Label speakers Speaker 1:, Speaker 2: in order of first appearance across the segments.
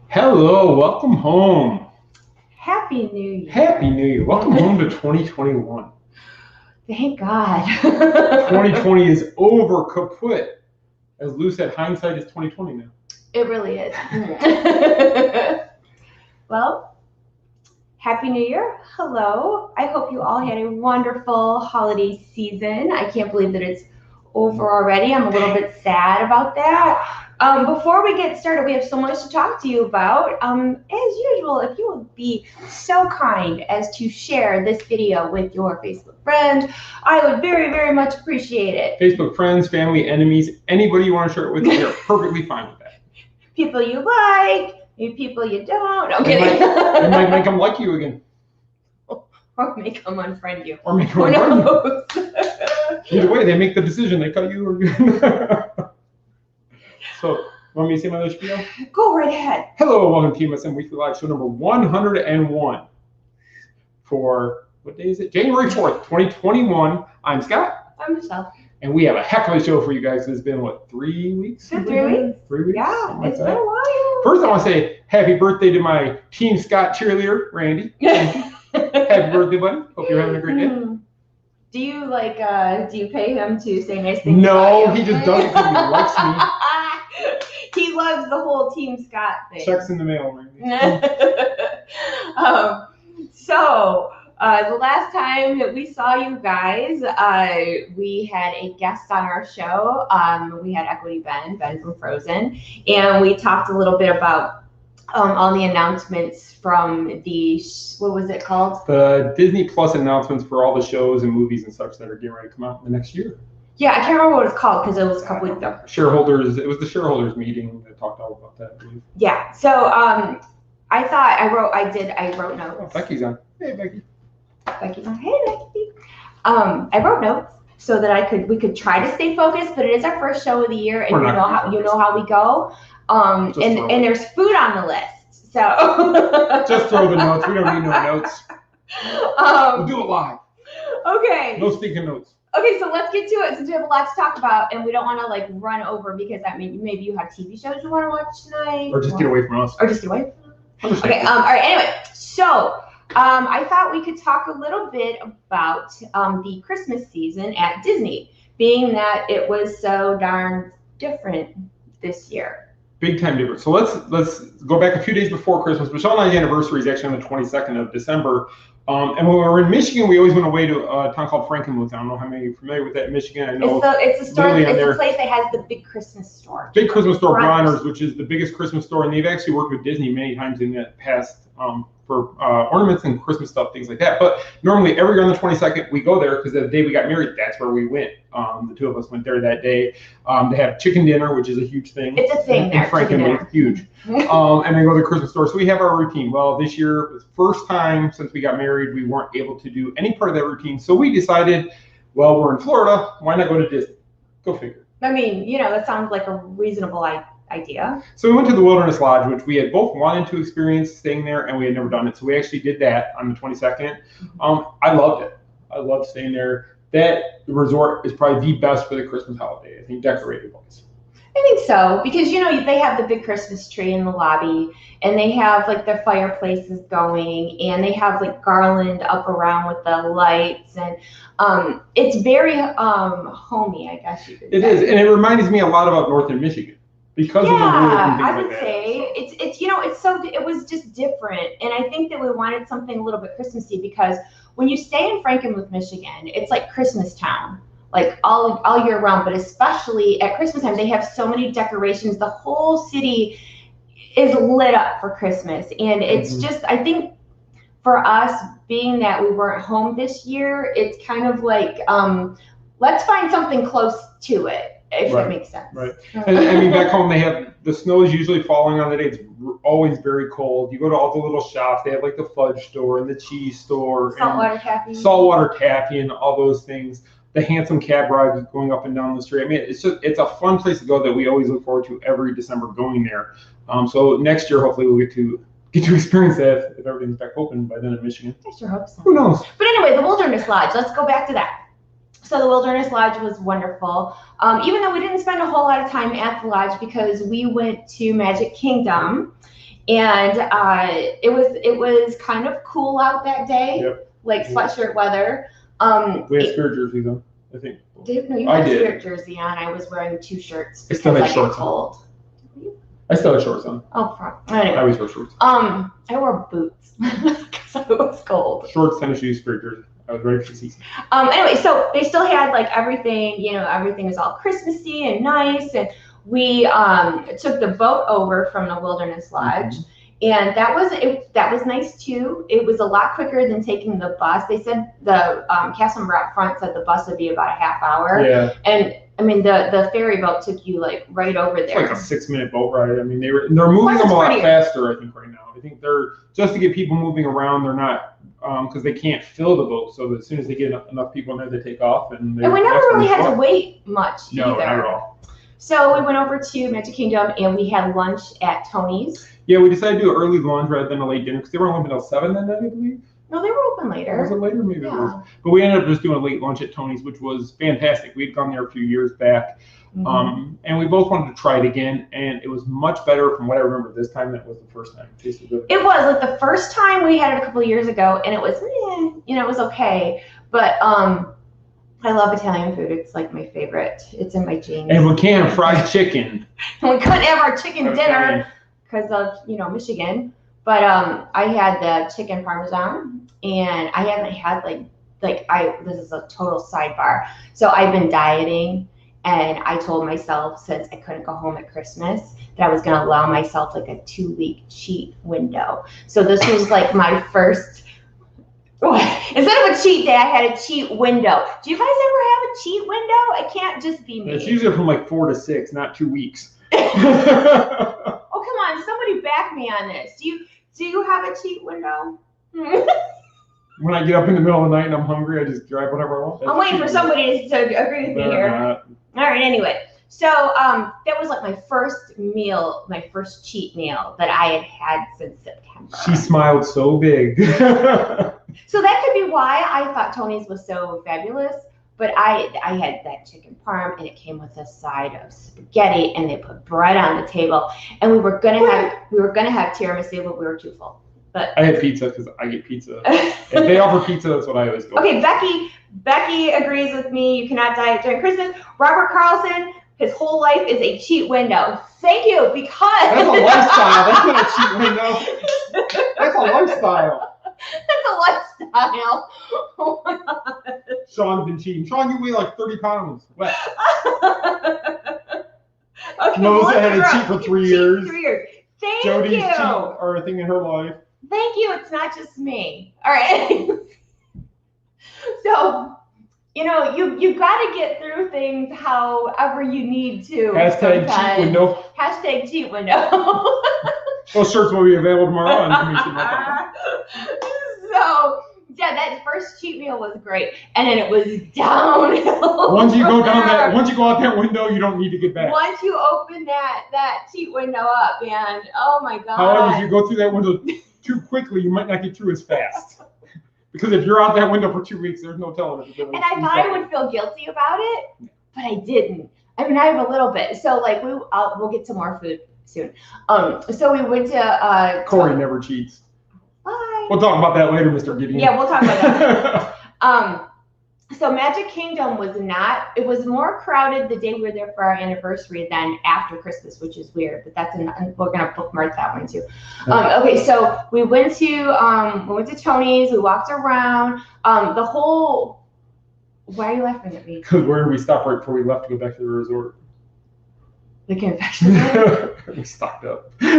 Speaker 1: Hello, welcome home.
Speaker 2: Happy New Year.
Speaker 1: Happy New Year. Welcome home to 2021.
Speaker 2: Thank God.
Speaker 1: 2020 is over, kaput. As Lou said, hindsight is 2020 now.
Speaker 2: It really is. Well, Happy New Year. Hello. I hope you all had a wonderful holiday season. I can't believe that it's over already. I'm a little bit sad about that. Before we get started, we have so much to talk to you about. As usual, if you would be so kind as to share this video with your Facebook friend, I would very, very much appreciate it.
Speaker 1: Facebook friends, family, enemies, anybody you want to share it with, we are perfectly fine with that.
Speaker 2: People you like, maybe people you don't. No, I'm
Speaker 1: It
Speaker 2: kidding.
Speaker 1: might make them like you again.
Speaker 2: Or make them unfriend you.
Speaker 1: Or make them
Speaker 2: Who
Speaker 1: unfriend you.
Speaker 2: knows?
Speaker 1: Either way, they make the decision. They cut you or you. So, want me to say my other spiel?
Speaker 2: Go right ahead.
Speaker 1: Hello, welcome to TMSM Weekly Live Show number 101 for, what day is it? January 4th, 2021. I'm Scott.
Speaker 2: I'm Michelle.
Speaker 1: And we have a heck of a show for you guys. It's been, what, 3 weeks?
Speaker 2: Been 3 weeks?
Speaker 1: 3 weeks?
Speaker 2: Yeah, it's been a while.
Speaker 1: First, I want to say happy birthday to my Team Scott cheerleader, Randy. Happy birthday, buddy. Hope you're having a great day.
Speaker 2: Do you pay him to say nice things
Speaker 1: No,
Speaker 2: about you?
Speaker 1: he just does it because he likes me.
Speaker 2: He loves the whole Team Scott thing.
Speaker 1: Checks in the mail, Randy.
Speaker 2: The last time that we saw you guys, we had a guest on our show. We had Equity Ben from Frozen, and we talked a little bit about all the announcements from the, what was it called?
Speaker 1: The Disney Plus announcements for all the shows and movies and such that are getting ready to come out in the next year.
Speaker 2: Yeah, I can't remember what it's called because it was a couple weeks ago.
Speaker 1: Shareholders, it was the shareholders meeting that talked all about that, I believe.
Speaker 2: Yeah, so I thought I wrote notes.
Speaker 1: Oh, Becky's on. Hey, Becky.
Speaker 2: Becky's on. Hey, Becky. I wrote notes so that we could try to stay focused, but it is our first show of the year, and you know how we go. And there's food on the list, so
Speaker 1: just throw the notes. We don't need no notes. We'll do it live.
Speaker 2: Okay.
Speaker 1: No speaking notes.
Speaker 2: Okay, so let's get to it since we have a lot to talk about, and we don't want to run over because maybe you have TV shows you want to watch tonight,
Speaker 1: or just get away from us.
Speaker 2: Okay. All right. Anyway, so I thought we could talk a little bit about the Christmas season at Disney, being that it was so darn different this year.
Speaker 1: Big time different. So let's go back a few days before Christmas. Michelle and I's anniversary is actually on the 22nd of December. And when we were in Michigan, we always went away to a town called Frankenmuth. I don't know how many of you are familiar with that in Michigan. I know
Speaker 2: it's a place that has the big Christmas store.
Speaker 1: Big Christmas store, Bronner's, which is the biggest Christmas store, and they've actually worked with Disney many times in the past for ornaments and Christmas stuff, things like that. But normally every year on the 22nd, we go there because the day we got married, that's where we went. The two of us went there that day. They have chicken dinner, which is a huge thing.
Speaker 2: It's a thing there.
Speaker 1: Frankenmuth, huge. And then go to the Christmas store. So we have our routine. Well, this year was the first time since we got married, we weren't able to do any part of that routine. So we decided, well, we're in Florida. Why not go to Disney? Go figure.
Speaker 2: I mean, that sounds like a reasonable idea.
Speaker 1: So we went to the Wilderness Lodge, which we had both wanted to experience staying there, and we had never done it. So we actually did that on the 22nd. I loved it. I loved staying there. That resort is probably the best for the Christmas holiday, I think, decorated-wise.
Speaker 2: I think so, because they have the big Christmas tree in the lobby, and they have their fireplaces going, and they have garland up around with the lights, and it's very homey, I guess you could say.
Speaker 1: It is, and it reminds me a lot about Northern Michigan because of the wood and things like that.
Speaker 2: I would say it was just different, and I think that we wanted something a little bit Christmassy because when you stay in Frankenmuth, Michigan, it's like Christmas town. All year round, but especially at Christmas time, they have so many decorations. The whole city is lit up for Christmas. And it's just, I think for us, being that we weren't home this year, it's kind of let's find something close to it, if that makes sense.
Speaker 1: Right. And I mean, back home, they have, the snow is usually falling on the day. It's always very cold. You go to all the little shops. They have the fudge store and the cheese store. Saltwater taffy and all those things. The handsome cab rides going up and down the street. I mean, it's a fun place to go that we always look forward to every December going there. So next year, hopefully, we'll get to experience that if everything's back open by then in Michigan.
Speaker 2: I sure hope so.
Speaker 1: Who knows?
Speaker 2: But anyway, the Wilderness Lodge. Let's go back to that. So the Wilderness Lodge was wonderful. Even though we didn't spend a whole lot of time at the lodge because we went to Magic Kingdom. And it was kind of cool out that day, like sweatshirt weather.
Speaker 1: We had spirit jerseys on, I think.
Speaker 2: No, you had a spirit jersey on. I was wearing 2 shirts because I get cold.
Speaker 1: I still have shorts on.
Speaker 2: Oh, anyway.
Speaker 1: I always wear shorts.
Speaker 2: I wore boots because it was cold.
Speaker 1: Shorts, tennis shoes, spirit jersey. I was ready for the season.
Speaker 2: Anyway, so they still had like everything, everything was all Christmassy and nice. And we took the boat over from the Wilderness Lodge. And that was nice too. It was a lot quicker than taking the bus. They said the cast member up front said the bus would be about a half hour.
Speaker 1: Yeah.
Speaker 2: And I mean the ferry boat took you like right over there.
Speaker 1: It's like a 6-minute boat ride. I mean they're moving them a lot faster. I think right now. I think they're just to get people moving around. They're not because they can't fill the boat. So as soon as they get enough people in there, they take off. And we
Speaker 2: never really had to wait much either.
Speaker 1: No, not at all.
Speaker 2: So we went over to Magic Kingdom and we had lunch at Tony's.
Speaker 1: Yeah, we decided to do an early lunch rather than a late dinner because they were open until 7 that night, I believe.
Speaker 2: No, they were open later.
Speaker 1: Was it later? Maybe it was. But we ended up just doing a late lunch at Tony's, which was fantastic. We had gone there a few years back, and we both wanted to try it again, and it was much better from what I remember this time than it was the first time. It tasted good.
Speaker 2: It was like the first time we had it a couple of years ago, and it was, it was okay. But I love Italian food. It's like my favorite. It's in my genes.
Speaker 1: And we can't fried chicken.
Speaker 2: We couldn't have our chicken dinner because of Michigan. But I had the chicken parmesan, and I haven't had this is a total sidebar. So I've been dieting, and I told myself since I couldn't go home at Christmas that I was going to allow myself like a 2-week cheat window. So this was like my first. Instead of a cheat day, I had a cheat window. Do you guys ever have a cheat window? It can't just be me.
Speaker 1: It's usually from like 4 to 6, not 2 weeks.
Speaker 2: Oh, come on. Somebody back me on this. Do you have a cheat window?
Speaker 1: When I get up in the middle of the night and I'm hungry, I just grab whatever I want.
Speaker 2: I'm waiting for somebody to agree with me here. All right, anyway. So that was like my first meal, my first cheat meal that I had since September.
Speaker 1: She smiled so big.
Speaker 2: So that could be why I thought Tony's was so fabulous. But I had that chicken parm, and it came with a side of spaghetti, and they put bread on the table, and we were gonna have tiramisu, but we were too full. But
Speaker 1: I had pizza because I get pizza. If they offer pizza, that's what I always go.
Speaker 2: Okay, Becky agrees with me. You cannot diet during Christmas. Robert Carlson, his whole life is a cheat window. Thank you, because
Speaker 1: that's a lifestyle. That's not a cheat window. That's a lifestyle.
Speaker 2: That's a lifestyle. Oh my God.
Speaker 1: Sean's been cheating. Sean, you weigh like 30 pounds. What?
Speaker 2: Okay,
Speaker 1: Melissa had to cheat for 3 years.
Speaker 2: 3 years. Thank
Speaker 1: Jody's
Speaker 2: you.
Speaker 1: cheat are a thing in her life.
Speaker 2: Thank you. It's not just me. All right. So, you've got to get through things however you need to.
Speaker 1: Hashtag cheat window.
Speaker 2: Hashtag cheat window.
Speaker 1: Those shirts will be available tomorrow on
Speaker 2: So, yeah, that first cheat meal was great, and then it was downhill.
Speaker 1: Once you go out that window, you don't need to get back.
Speaker 2: Once you open that cheat window up, man, oh my God.
Speaker 1: However, if you go through that window too quickly, you might not get through as fast. Because if you're out that window for 2 weeks, there's no telling.
Speaker 2: And I thought I would feel guilty about it, but I didn't. I mean, I have a little bit. So, like, we'll get some more food soon. So we went to
Speaker 1: Corey never cheats.
Speaker 2: Bye.
Speaker 1: We'll talk about that later, Mr. Gideon.
Speaker 2: Yeah, we'll talk about that. So Magic Kingdom it was more crowded the day we were there for our anniversary than after Christmas, which is weird, but we're going to bookmark that one too. Okay, so we went to Tony's, we walked around, why are you laughing at me?
Speaker 1: Because where did we stop right before we left to go back to the resort?
Speaker 2: The confection room.
Speaker 1: We stocked up.
Speaker 2: All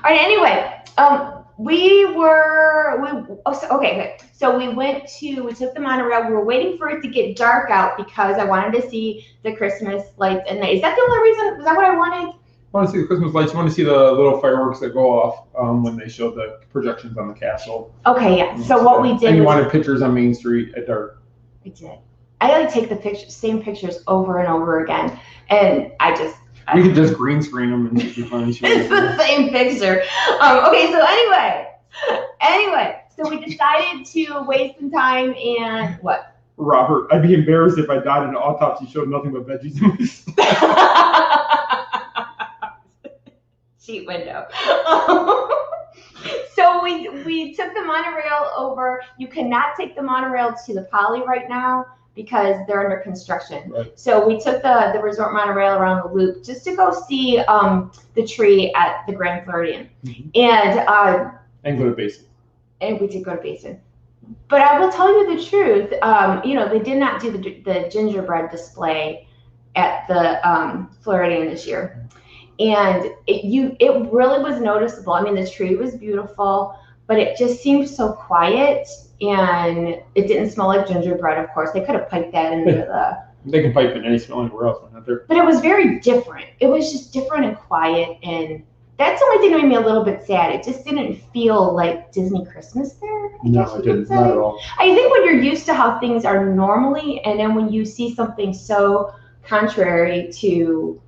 Speaker 2: right, anyway, so we took the monorail. We were waiting for it to get dark out because I wanted to see the Christmas lights at night. Is that the only reason? Was that what I wanted?
Speaker 1: I want to see the Christmas lights. You want to see the little fireworks that go off when they show the projections on the castle.
Speaker 2: Okay, yeah. So what we did
Speaker 1: and you wanted pictures on Main Street at dark.
Speaker 2: I did. I like take the same pictures over and over again, and
Speaker 1: we could just green screen them and make it fun.
Speaker 2: It's the same picture. Okay, so anyway, so we decided to waste some time and what?
Speaker 1: Robert, I'd be embarrassed if I died and an autopsy showed nothing but veggies in my stomach.
Speaker 2: cheat window. So we took the monorail over. You cannot take the monorail to the Poly right now because they're under construction.
Speaker 1: Right.
Speaker 2: So we took the resort monorail around the loop just to go see the tree at the Grand Floridian.
Speaker 1: And go to Basin.
Speaker 2: And we did go to Basin. But I will tell you the truth. They did not do the gingerbread display at the Floridian this year. And it really was noticeable. I mean, the tree was beautiful, but it just seemed so quiet, and it didn't smell like gingerbread. Of course, they could have piped that into the.
Speaker 1: They can pipe in any smell anywhere else, not there.
Speaker 2: But it was very different. It was just different and quiet, and that's the only thing that made me a little bit sad. It just didn't feel like Disney Christmas there.
Speaker 1: No, it didn't. Not at all.
Speaker 2: I think when you're used to how things are normally, and then when you see something so contrary to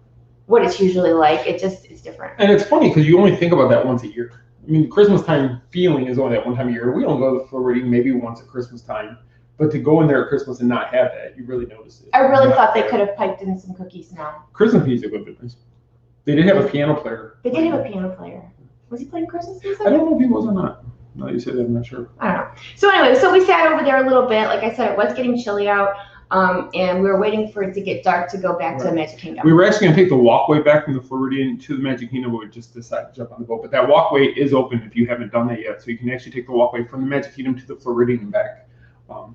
Speaker 2: what it's usually like, it's different.
Speaker 1: And it's funny because you only think about that once a year. I mean, the Christmas time feeling is only that one time a year. We don't go to the Floridian maybe once at Christmas time, but to go in there at Christmas and not have that, you really notice it.
Speaker 2: I really thought they could have piped in some cookies now.
Speaker 1: Christmas music would have been nice. They did have a piano player.
Speaker 2: They did have a piano player. Was he playing Christmas music?
Speaker 1: I don't know if he was or not. No, you said that, I'm not sure.
Speaker 2: I don't know. So anyway, so we sat over there a little bit. Like I said, it was getting chilly out. And we were waiting for it to get dark to go back to Magic Kingdom.
Speaker 1: We were actually going to take the walkway back from the Floridian to the Magic Kingdom, but we just decided to jump on the boat. But that walkway is open if you haven't done that yet. So you can actually take the walkway from the Magic Kingdom to the Floridian and back.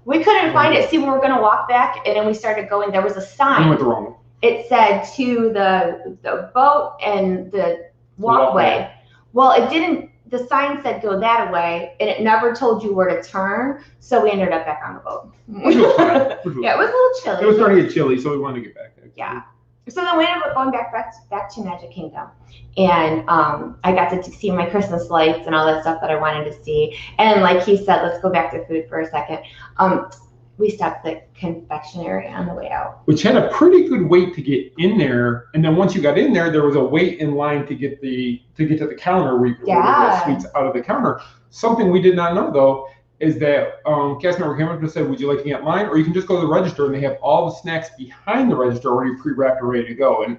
Speaker 2: We couldn't find it. See, we were going to walk back, and then we started going. There was a sign.
Speaker 1: We went the wrong way.
Speaker 2: It said to the boat and the walkway. Well, it didn't. The sign said go that way, and it never told you where to turn. So we ended up back on the boat.
Speaker 1: Which was fine.
Speaker 2: Yeah, it was a little chilly.
Speaker 1: It was starting to get chilly, so we wanted to get back.
Speaker 2: Yeah. So then we ended up going back to Magic Kingdom, and I got to see my Christmas lights and all that stuff that I wanted to see. And like he said, let's go back to food for a second. We stopped at the confectionery on the way out,
Speaker 1: which had a pretty good wait to get in there. And then once you got in there, there was a wait in line to get to the counter where you could order the sweets out of the counter. Something we did not know though is that cast member came up and said, "Would you like to get in line, or you can just go to the register and they have all the snacks behind the register already pre-wrapped and ready to go." And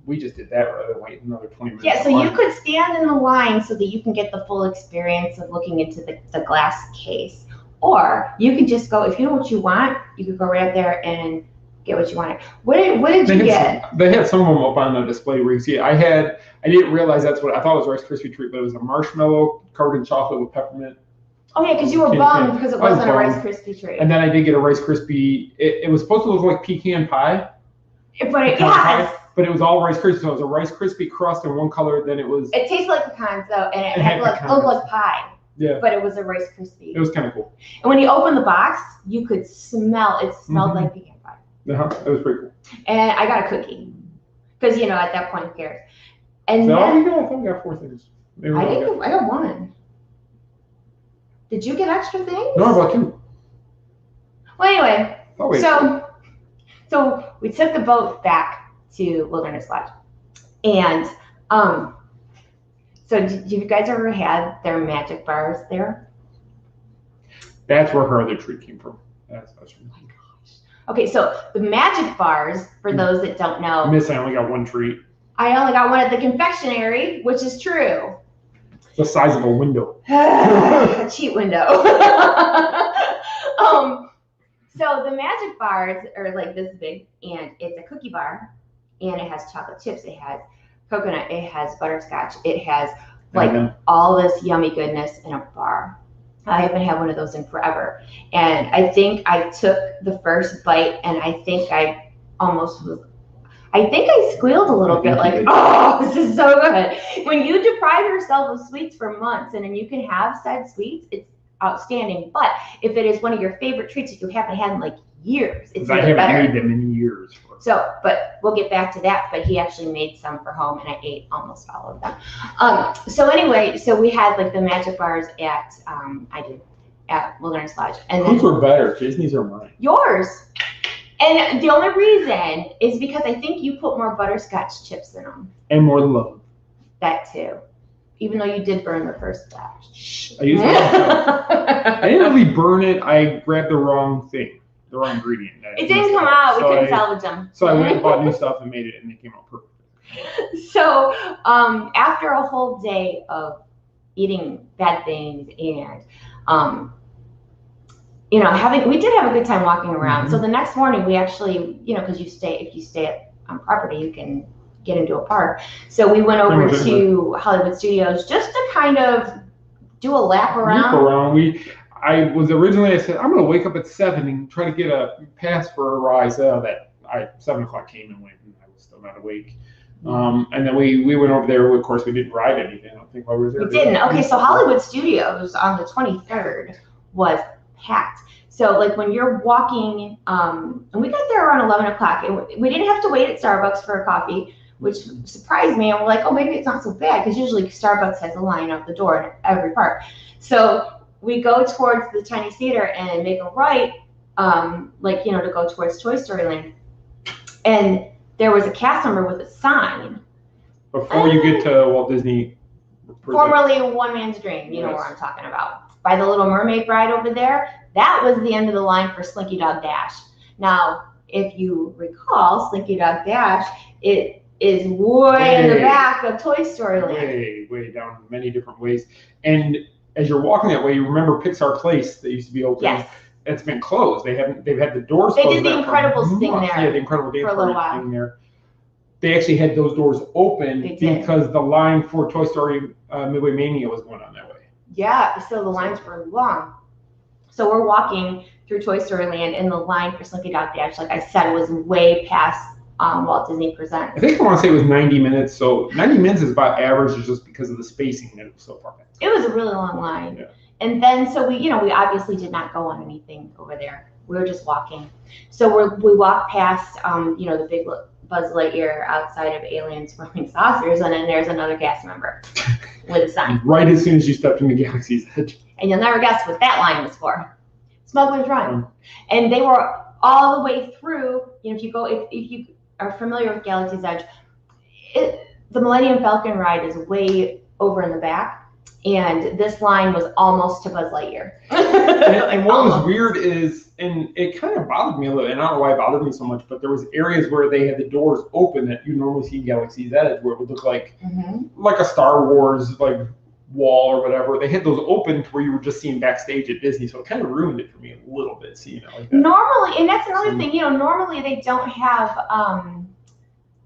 Speaker 1: we just did that rather than wait another 20 minutes.
Speaker 2: Yeah, so you could stand in the line so that you can get the full experience of looking into the glass case. Or you could just go, if you know what you want, you could go right there and get what you wanted. What did you get?
Speaker 1: They had some of them up on the display rig. See, I didn't realize that's what I thought it was a Rice Krispie treat, but it was a marshmallow covered in chocolate with peppermint.
Speaker 2: Oh yeah, because you were bummed because it wasn't a Rice Krispie treat.
Speaker 1: And then I did get a Rice Krispie. It was supposed to look like pecan pie.
Speaker 2: But it
Speaker 1: was all Rice Krispies. So it was a Rice Krispie crust in one color. Then it was.
Speaker 2: It tasted like pecans though, and it looked like pie.
Speaker 1: Yeah.
Speaker 2: But it was a Rice Krispie.
Speaker 1: It was kind of cool.
Speaker 2: And when you opened the box, you could smell it. Smelled like pecan pie.
Speaker 1: It was pretty cool.
Speaker 2: And I got a cookie because at that point, who cares? And
Speaker 1: so
Speaker 2: then
Speaker 1: I thought we got 4 things.
Speaker 2: I got 1. Did you get extra things?
Speaker 1: No, I bought 2.
Speaker 2: Well, anyway, so we took the boat back to Wilderness Lodge, and so did you guys ever had their magic bars there?
Speaker 1: That's where her other treat came from. That's really cool.
Speaker 2: Okay, so the magic bars, for those that don't know.
Speaker 1: Miss, I only got 1 treat.
Speaker 2: I only got 1 at the confectionery, which is true.
Speaker 1: The size of a window.
Speaker 2: A cheat window. So the magic bars are like this big, and it's a cookie bar, and it has chocolate chips, it has coconut, it has butterscotch, it has all this yummy goodness in a bar. I haven't had one of those in forever. And I think I took the first bite, and I think I squealed a little bit like, oh, this is so good. When you deprive yourself of sweets for months and then you can have said sweets, it's outstanding. But if it is one of your favorite treats that you haven't had in like years, it's even better.
Speaker 1: I haven't made them in years.
Speaker 2: So, but we'll get back to that. But he actually made some for home, and I ate almost all of them. So anyway, so we had like the magic bars at Wilderness Lodge. And
Speaker 1: whose were better, Disney's or mine?
Speaker 2: Yours. And the only reason is because I think you put more butterscotch chips in them.
Speaker 1: And more love.
Speaker 2: That too. Even though you did burn the first batch.
Speaker 1: I used I didn't really burn it. I grabbed the wrong thing, the wrong ingredient.
Speaker 2: It didn't come out. We couldn't salvage them.
Speaker 1: So I went and bought new stuff and made it, and it came out perfect.
Speaker 2: So after a whole day of eating bad things and we did have a good time walking around. So the next morning we actually, because if you stay on property, you can get into a park. So we went over to Hollywood Studios just to kind of do a lap around.
Speaker 1: I said I'm gonna wake up at 7 and try to get a pass for a ride. So 7 o'clock came and went, and I was still not awake. And then we went over there. Of course, we didn't ride anything. I don't think while we were there.
Speaker 2: We didn't. Okay, so Hollywood Studios on the 23rd was packed. So like when you're walking, and we got there around 11 o'clock, and we didn't have to wait at Starbucks for a coffee, which surprised me. And we're like, oh, maybe it's not so bad, because usually Starbucks has a line out the door in every park. So we go towards the Chinese Theater and make a right, to go towards Toy Story Land. And there was a cast member with a sign.
Speaker 1: Before you get to Walt Disney.
Speaker 2: Formerly One Man's Dream, you know where I'm talking about. By the Little Mermaid ride over there, that was the end of the line for Slinky Dog Dash. Now, if you recall, Slinky Dog Dash, it is way in the back of Toy Story Land.
Speaker 1: Way down in many different ways. And as you're walking that way, you remember Pixar Place that used to be open.
Speaker 2: Yes.
Speaker 1: It's been closed. They've had the doors
Speaker 2: closed.
Speaker 1: They
Speaker 2: did the Incredibles thing there.
Speaker 1: Yeah, the Incredible Dance
Speaker 2: for a little while.
Speaker 1: Thing there. They actually had those doors open because the line for Toy Story Midway Mania was going on that way.
Speaker 2: Yeah, so the lines were long. So we're walking through Toy Story Land, and the line for Slinky Dog Dash, like I said, was way past Walt Disney Presents.
Speaker 1: I think I want to say it was 90 minutes. So 90 minutes is about average, just because of the spacing that it was so far back.
Speaker 2: It was a really long line. Yeah. And then, so we obviously did not go on anything over there. We were just walking. So we walked past, the big Buzz Lightyear outside of Aliens Rolling Saucers, and then there's another cast member with a sign.
Speaker 1: Right as soon as you stepped into Galaxy's Edge.
Speaker 2: And you'll never guess what that line was for. Smuggler's Run. And they were all the way through. If you are familiar with Galaxy's Edge, the Millennium Falcon ride is way over in the back. And this line was almost to Buzz Lightyear.
Speaker 1: and what was weird is, and it kind of bothered me a little, and I don't know why it bothered me so much, but there was areas where they had the doors open that you normally see in Galaxy's Edge, where it would look like a Star Wars wall or whatever. They had those open to where you were just seeing backstage at Disney, so it kind of ruined it for me a little bit, seeing it like that.
Speaker 2: Normally, and that's another thing, normally they don't have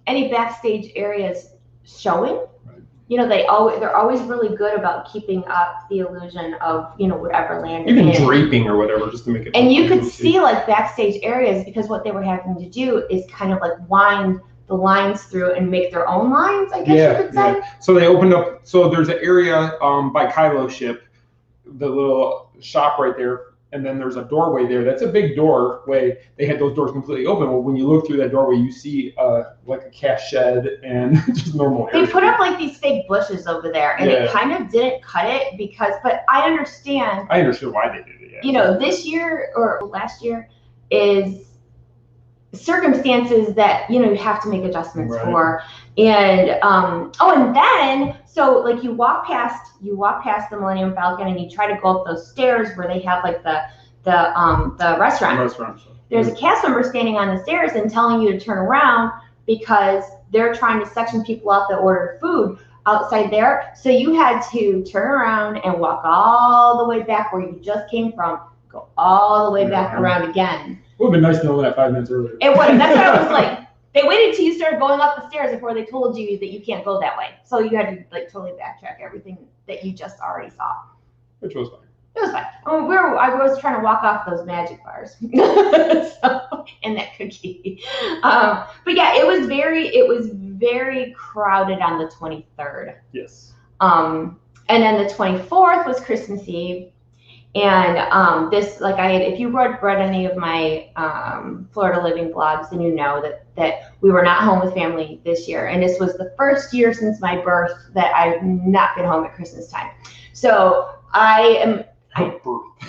Speaker 2: any backstage areas showing. They're always really good about keeping up the illusion of, whatever land
Speaker 1: you're in. Draping or whatever, just to make it.
Speaker 2: And you could see like backstage areas, because what they were having to do is kind of like wind the lines through and make their own lines, I guess you could say.
Speaker 1: Yeah. So they opened up, so there's an area by Kylo's ship, the little shop right there, and then there's a doorway there. That's a big doorway. They had those doors completely open. Well, when you look through that doorway, you see like a cash shed and just normal areas.
Speaker 2: They put up like these fake bushes over there, and it kind of didn't cut it but I understand.
Speaker 1: I understood why they did it, yeah.
Speaker 2: This year or last year is circumstances that, you have to make adjustments for. And, and then, so like you walk past the Millennium Falcon, and you try to go up those stairs where they have like the restaurant. There's a cast member standing on the stairs and telling you to turn around because they're trying to section people out that ordered food outside there. So you had to turn around and walk all the way back where you just came from, go all the way back around again.
Speaker 1: It would have been nice to know that 5 minutes earlier.
Speaker 2: It would have. That's what I was like. They waited till you started going up the stairs before they told you that you can't go that way. So you had to like totally backtrack everything that you just already saw.
Speaker 1: Which was fine.
Speaker 2: It was fine. I was trying to walk off those magic bars and that cookie. But yeah, it was very crowded on the 23rd.
Speaker 1: Yes.
Speaker 2: And then the 24th was Christmas Eve. And if you read any of my Florida Living blogs, then you know that we were not home with family this year. And this was the first year since my birth that I've not been home at Christmas time. So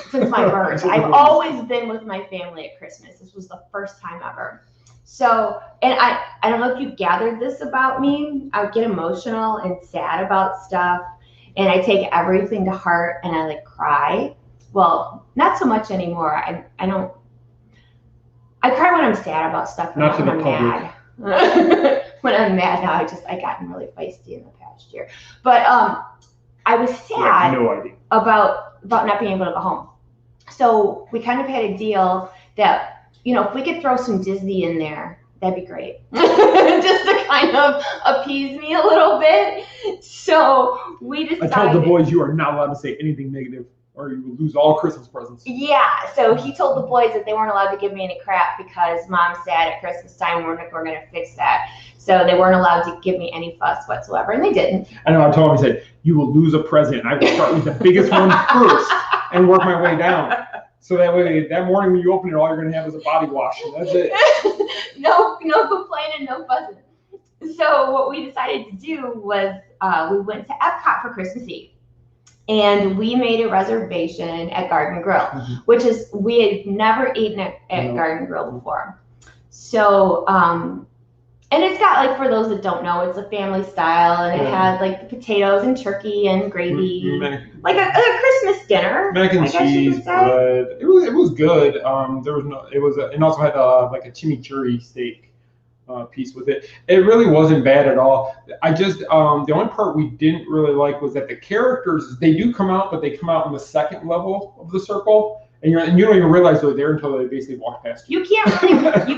Speaker 2: since my birth, I've always been with my family at Christmas. This was the first time ever. So, and I don't know if you gathered this about me. I get emotional and sad about stuff, and I take everything to heart, and I cry. Well, not so much anymore. I cry when I'm sad about stuff, not when I'm mad. when I'm mad now, I gotten really feisty in the past year. But I was sad
Speaker 1: no idea.
Speaker 2: about not being able to go home. So we kind of had a deal that, if we could throw some Disney in there, that'd be great. Just to kind of appease me a little bit. So we decided.
Speaker 1: I told the boys you are not allowed to say anything negative or you will lose all Christmas presents.
Speaker 2: Yeah, so he told the boys that they weren't allowed to give me any crap because Mom's sad at Christmas time. We're going to fix that. So they weren't allowed to give me any fuss whatsoever, and they didn't.
Speaker 1: I know, I told him, I said, you will lose a present. I will start with the biggest one first and work my way down. So that way, that morning when you open it, all you're going to have is a body wash. And that's it.
Speaker 2: No complaining, no fussing. So what we decided to do was we went to Epcot for Christmas Eve. And we made a reservation at Garden Grill, which is, we had never eaten at Garden Grill before. So, and it's got, like, for those that don't know, it's a family style, and it had, like, the potatoes and turkey and gravy, like a Christmas dinner.
Speaker 1: Mac and cheese, bread. It was good. And also had like a chimichurri steak piece with it. It really wasn't bad at all. I just the only part we didn't really like was that the characters, they do come out, but they come out in the second level of the circle. And you don't even realize they're there until they basically walk past you.
Speaker 2: You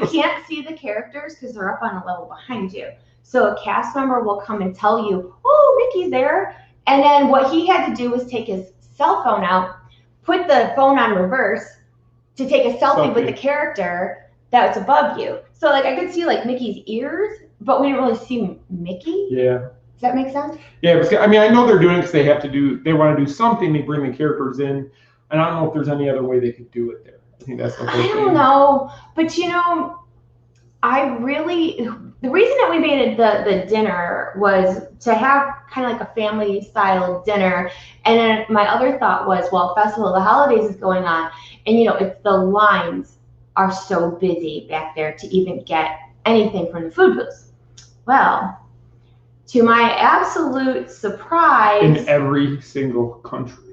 Speaker 2: can't see the characters because they're up on a level behind you. So a cast member will come and tell you, oh, Mickey's there. And then what he had to do was take his cell phone out, put the phone on reverse to take a selfie with the character that's above you. So, like, I could see, like, Mickey's ears, but we didn't really see Mickey.
Speaker 1: Yeah.
Speaker 2: Does that make sense?
Speaker 1: Yeah, but, I mean, I know they're doing it because they want to do something. They bring the characters in. And I don't know if there's any other way they could do it there. I think that's the whole thing.
Speaker 2: I don't know. But, the reason that we made it the dinner was to have kind of like a family style dinner. And then my other thought was, well, Festival of the Holidays is going on. And, it's the lines are so busy back there to even get anything from the food booths. Well, to my absolute surprise.
Speaker 1: In every single country.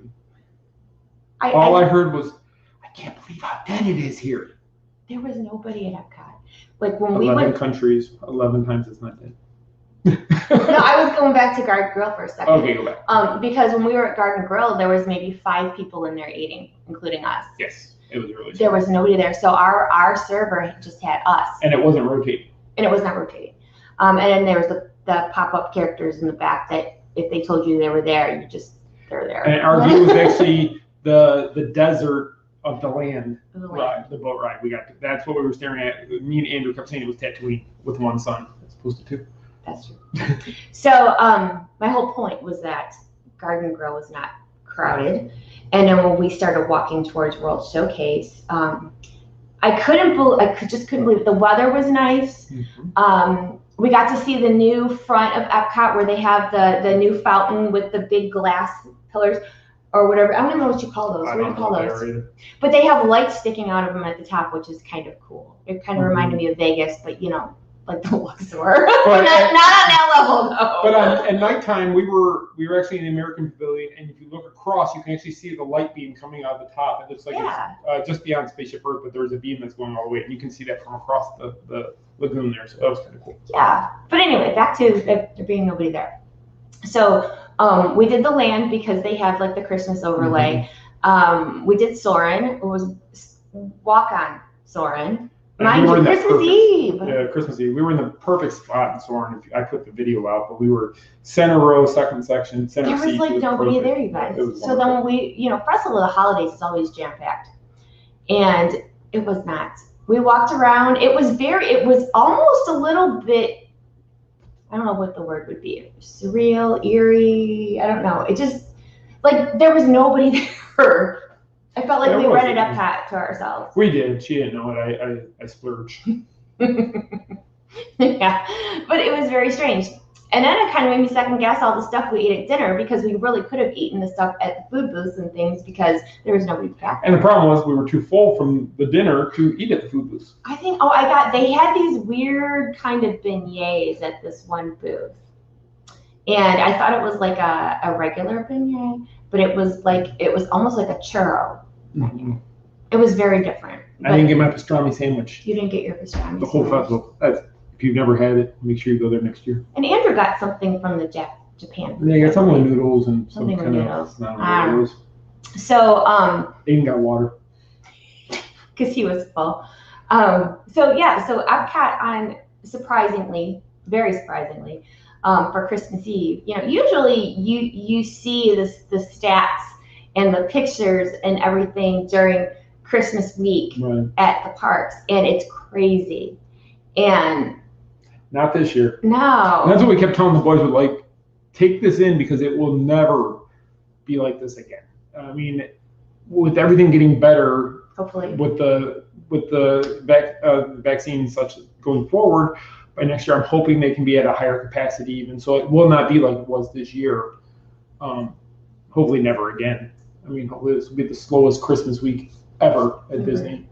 Speaker 1: All I heard was, I can't believe how dead it is here.
Speaker 2: There was nobody at Epcot. Like when
Speaker 1: 11 countries, 11 times it's not dead.
Speaker 2: No, I was going back to Garden Grill for a second.
Speaker 1: Okay, go back.
Speaker 2: Because when we were at Garden Grill, there was maybe 5 people in there eating, including us.
Speaker 1: Yes, it was really.
Speaker 2: There was nobody there, so our server just had us.
Speaker 1: And it wasn't rotating.
Speaker 2: And it was not rotating. And then there was the pop-up characters in the back that if they told you they were there, they're there.
Speaker 1: And our view was actually the desert of the land ride, the boat ride. That's what we were staring at. Me and Andrew kept saying it was Tatooine with one sun as opposed to 2.
Speaker 2: That's true. So my whole point was that Garden Grill was not crowded. And then when we started walking towards World Showcase, I just couldn't believe it. The weather was nice. Mm-hmm. We got to see the new front of Epcot where they have the new fountain with the big glass pillars. Or whatever. I don't know what you call those. What do you call those? But they have lights sticking out of them at the top, which is kind of cool. It kind of reminded me of Vegas, but like the Luxor. Not on that level though.
Speaker 1: But at nighttime, we were actually in the American Pavilion, and if you look across, you can actually see the light beam coming out of the top. It looks like it's just beyond Spaceship Earth, but there's a beam that's going all the way, and you can see that from across the lagoon there. So that was kind of cool.
Speaker 2: Yeah. But anyway, back to there being nobody there. So. We did the land because they have like the Christmas overlay. Mm-hmm. We did Soarin'. It was walk on Soarin'. Mind you, Christmas Eve.
Speaker 1: Yeah, Christmas Eve. We were in the perfect spot in Soarin'. I put the video out, but we were center row, second section, center seat.
Speaker 2: There was like nobody there, you guys. So then when we, Festival of the Holidays is always jam packed, and it was not. We walked around. It was almost a little bit. I don't know what the word would be. Surreal, eerie. I don't know. It just, like, there was nobody there. I felt like we rented Epcot to ourselves.
Speaker 1: We did. She didn't know it. I splurged.
Speaker 2: Yeah. But it was very strange. And then it kind of made me second guess all the stuff we ate at dinner because we really could have eaten the stuff at the food booths and things because there was nobody back there.
Speaker 1: And the problem was we were too full from the dinner to eat at the food booths.
Speaker 2: I think, they had these weird kind of beignets at this one booth. And I thought it was like a regular beignet, but it was almost like a churro. Mm-hmm. It was very different.
Speaker 1: I didn't get my pastrami sandwich.
Speaker 2: You didn't get your pastrami
Speaker 1: The whole festival. If you've never had it, make sure you go there next year.
Speaker 2: And Andrew got something from the Japan.
Speaker 1: They got some with noodles and
Speaker 2: something with noodles.
Speaker 1: Noodles.
Speaker 2: So
Speaker 1: Aiden got water.
Speaker 2: Because he was full. So Epcot on very surprisingly, for Christmas Eve. Usually you see the stats and the pictures and everything during Christmas week at the parks, and it's crazy. And
Speaker 1: not this year.
Speaker 2: No.
Speaker 1: And that's what we kept telling the boys, would like, take this in because it will never be like this again. I mean, with everything getting better,
Speaker 2: hopefully,
Speaker 1: with the vaccine and such going forward, by next year I'm hoping they can be at a higher capacity even, so it will not be like it was this year. Hopefully never again. I mean, hopefully this will be the slowest Christmas week ever at Disney.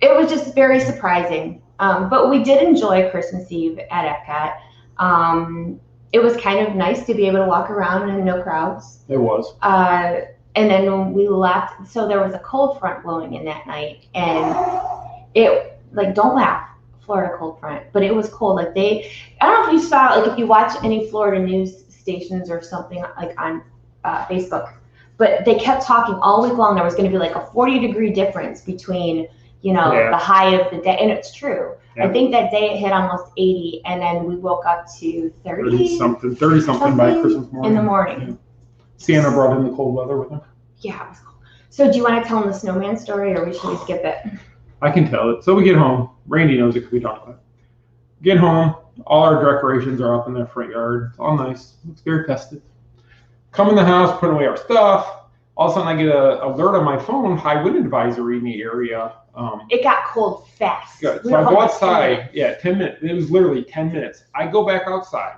Speaker 2: It was just very surprising. But we did enjoy Christmas Eve at Epcot. It was kind of nice to be able to walk around and no crowds.
Speaker 1: It was.
Speaker 2: And then when we left, so there was a cold front blowing in that night, and it, like, don't laugh, Florida cold front, but it was cold. Like I don't know if you saw, like if you watch any Florida news stations or something like on Facebook, but they kept talking all week long. There was going to be like a 40-degree difference between, the high of the day, and it's true. Yeah. I think that day it hit almost 80, and then we woke up to 30 something
Speaker 1: by Christmas morning.
Speaker 2: In the morning.
Speaker 1: Yeah. Santa brought in the cold weather with him.
Speaker 2: Yeah, it was cold. So do you want to tell them the snowman story, or should we skip it?
Speaker 1: I can tell it. So we get home. Randy knows it because we talked about it. Get home. All our decorations are up in their front yard. It's all nice. Looks very festive. Come in the house, put away our stuff. All of a sudden, I get an alert on my phone, high wind advisory in the area.
Speaker 2: It got cold fast.
Speaker 1: Good. So I go outside. 10 minutes. It was literally 10 minutes. I go back outside.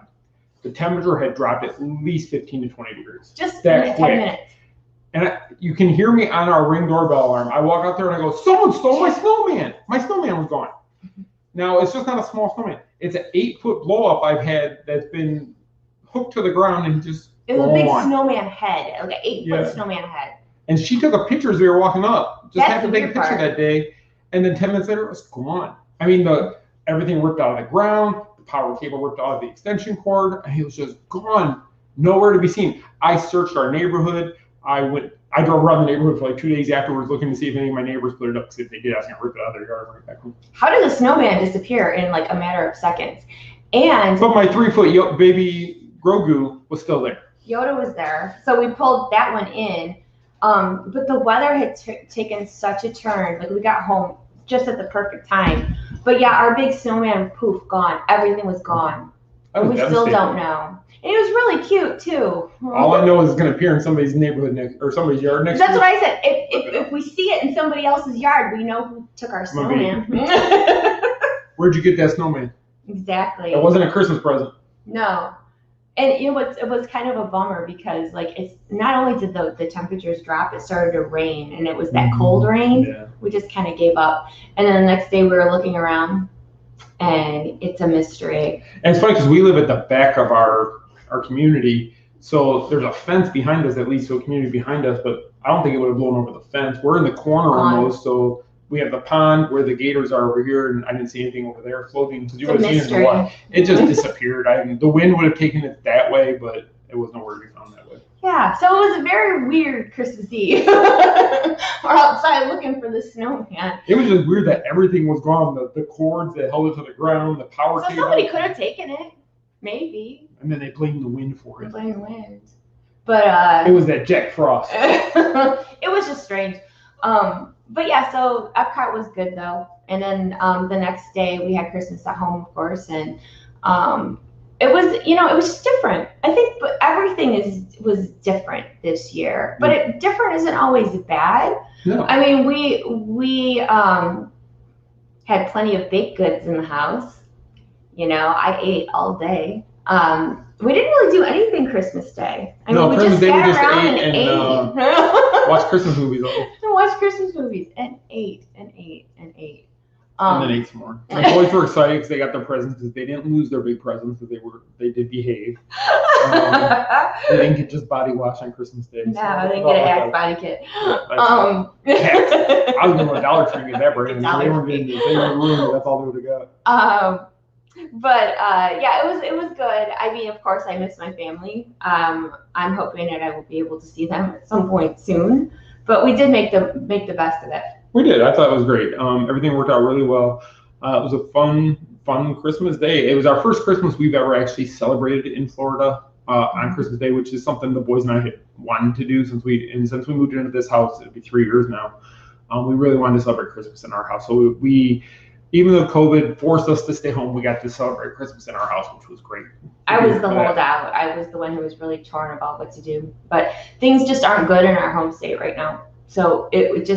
Speaker 1: The temperature had dropped at least 15 to 20 degrees.
Speaker 2: Just that 10 minutes.
Speaker 1: And you can hear me on our Ring doorbell alarm. I walk out there and I go, someone stole my snowman. My snowman was gone. Now, it's just not a small snowman. It's an 8-foot blow up I've had that's been hooked to the ground and just
Speaker 2: It was a big snowman head, like an 8-foot snowman head.
Speaker 1: And she took a picture as we were walking up. Just had to take a picture that day. And then 10 minutes later, it was gone. I mean, everything ripped out of the ground. The power cable ripped out of the extension cord. And it was just gone. Nowhere to be seen. I searched our neighborhood. I drove around the neighborhood for like 2 days afterwards looking to see if any of my neighbors put it up. Because if they did, I was going to rip it out of their yard and bring it back home.
Speaker 2: How did the snowman disappear in like a matter of seconds? But
Speaker 1: my 3-foot baby Grogu was still there.
Speaker 2: Yoda was there. So we pulled that one in. But the weather had taken such a turn. Like, we got home just at the perfect time. But yeah, our big snowman, poof, gone. Everything was gone. We still don't know. And it was really cute too.
Speaker 1: All I know is it's going to appear in somebody's neighborhood or somebody's yard next.
Speaker 2: That's what I said. If we see it in somebody else's yard, we know who took our snowman.
Speaker 1: Where'd you get that snowman?
Speaker 2: Exactly.
Speaker 1: It wasn't a Christmas present.
Speaker 2: No. And it was kind of a bummer because, like, it's not only did the temperatures drop, it started to rain, and it was that cold rain. Yeah. We just kind of gave up. And then the next day we were looking around, and it's a mystery.
Speaker 1: And it's funny because we live at the back of our community, so there's a fence behind us that leads to a community behind us, but I don't think it would have blown over the fence. We're in the corner almost, so we have the pond where the gators are over here, and I didn't see anything over there floating because you would have seen it. It just disappeared. The wind would have taken it that way, but it was nowhere to be found that way.
Speaker 2: Yeah, so it was a very weird Christmas Eve. We're outside looking for the snowman.
Speaker 1: It was just weird that everything was gone. The cords that held it to the ground, the power cable.
Speaker 2: Somebody could have taken it, maybe.
Speaker 1: And then they blamed the wind for it.
Speaker 2: Blamed the wind. But
Speaker 1: it was that Jack Frost.
Speaker 2: It was just strange. But yeah, so Epcot was good though. And then the next day we had Christmas at home, of course, and it was, it was just different. I think everything was different this year. But different isn't always bad.
Speaker 1: No.
Speaker 2: I mean, we had plenty of baked goods in the house. I ate all day. We didn't really do anything Christmas Day. We just sat around and ate.
Speaker 1: Watched Christmas movies.
Speaker 2: Watched Christmas movies and ate and ate and ate.
Speaker 1: And then ate some more. My boys were excited because they got their presents because they didn't lose their big presents because they did behave. They didn't get just body wash on Christmas Day.
Speaker 2: No, they didn't get an Axe body kit.
Speaker 1: I was going to Dollar Tree and get that brand. They weren't getting it. They were ruined. That's all they would have got.
Speaker 2: But yeah, it was good. I mean, of course, I miss my family. I'm hoping that I will be able to see them at some point soon. But we did make the best of it.
Speaker 1: We did. I thought it was great. Everything worked out really well. It was a fun Christmas day. It was our first Christmas we've ever actually celebrated in Florida on Christmas Day, which is something the boys and I had wanted to do since we moved into this house. It'll be 3 years now. We really wanted to celebrate Christmas in our house. So we even though COVID forced us to stay home, we got to celebrate Christmas in our house, which was great.
Speaker 2: I was the holdout. I was the one who was really torn about what to do. But things just aren't good in our home state right now. So it was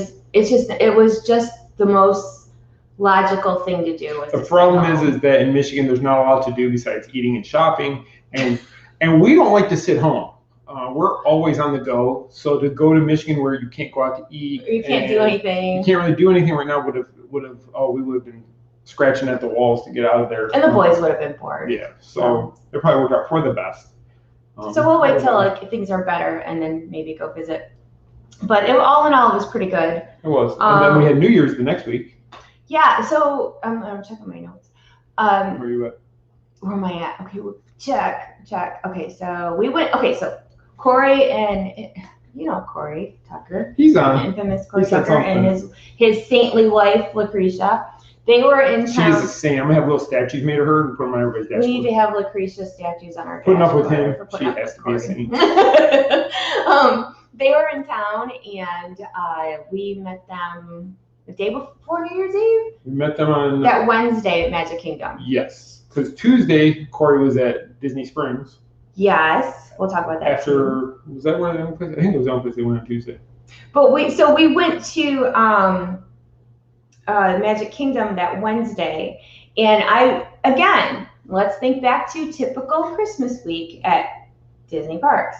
Speaker 2: just the most logical thing to do.
Speaker 1: The problem is that in Michigan, there's not a lot to do besides eating and shopping, and we don't like to sit home. We're always on the go. So to go to Michigan where you can't go out to eat,
Speaker 2: you can't do anything.
Speaker 1: You can't really do anything right now. We would have been scratching at the walls to get out of there.
Speaker 2: And the boys would have been bored.
Speaker 1: Yeah. So it probably worked out for the best.
Speaker 2: So we'll wait till things are better and then maybe go visit. But all in all, it was pretty good.
Speaker 1: It was. And then we had New Year's the next week.
Speaker 2: Yeah. So I'm checking my notes.
Speaker 1: Where are you at?
Speaker 2: Where am I at? Okay. Check. Okay. So we went. Okay. So Corey and Corey Tucker.
Speaker 1: He's on.
Speaker 2: Infamous Corey Tucker and his saintly wife Lucretia. They were in town.
Speaker 1: She's a saint. I'm gonna have little statues made of her and put them on everybody's dashboard.
Speaker 2: We need to have Lucretia statues on our
Speaker 1: putting up with him. She has to be a saint.
Speaker 2: They were in town and we met them the day before New Year's Eve.
Speaker 1: We met them on
Speaker 2: that Wednesday at Magic Kingdom.
Speaker 1: Yes, because Tuesday Corey was at Disney Springs.
Speaker 2: Yes, we'll talk about that.
Speaker 1: Was that one of the only places? I think it was the only place they went on Tuesday.
Speaker 2: But we went to Magic Kingdom that Wednesday, and let's think back to typical Christmas week at Disney parks.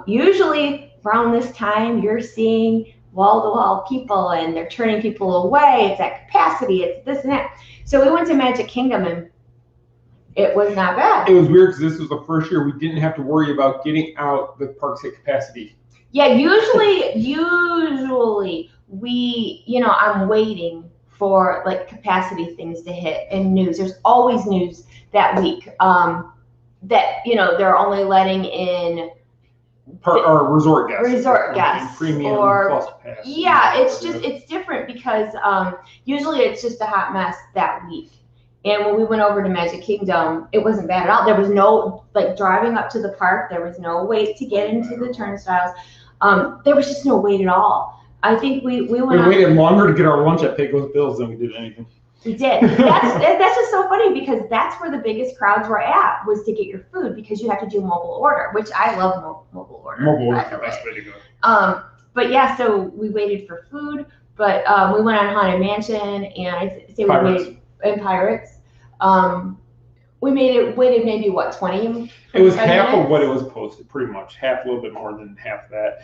Speaker 2: Usually around this time, you're seeing wall-to-wall people, and they're turning people away. It's at capacity. It's this and that. So we went to Magic Kingdom, and it was not bad.
Speaker 1: It was weird because this was the first year we didn't have to worry about getting out the parks at capacity.
Speaker 2: Yeah, usually we, I'm waiting for like capacity things to hit and news. There's always news that week that, they're only letting in
Speaker 1: or resort guests.
Speaker 2: Premium
Speaker 1: plus pass.
Speaker 2: Yeah, it's different because usually it's just a hot mess that week. And when we went over to Magic Kingdom, it wasn't bad at all. There was no, driving up to the park, there was no wait to get into the turnstiles. There was just no wait at all. I think we
Speaker 1: waited longer to get our lunch at Pecos Bills than we did anything.
Speaker 2: We did. That's just so funny because that's where the biggest crowds were at, was to get your food, because you have to do mobile order, which I love mobile order.
Speaker 1: Mobile order is the best way to go.
Speaker 2: But yeah, so we waited for food, but we went on Haunted Mansion, and I'd say
Speaker 1: Pirates.
Speaker 2: We waited in Pirates. We waited maybe 20?
Speaker 1: It was half of what it was posted, pretty much. Half, a little bit more than half of that.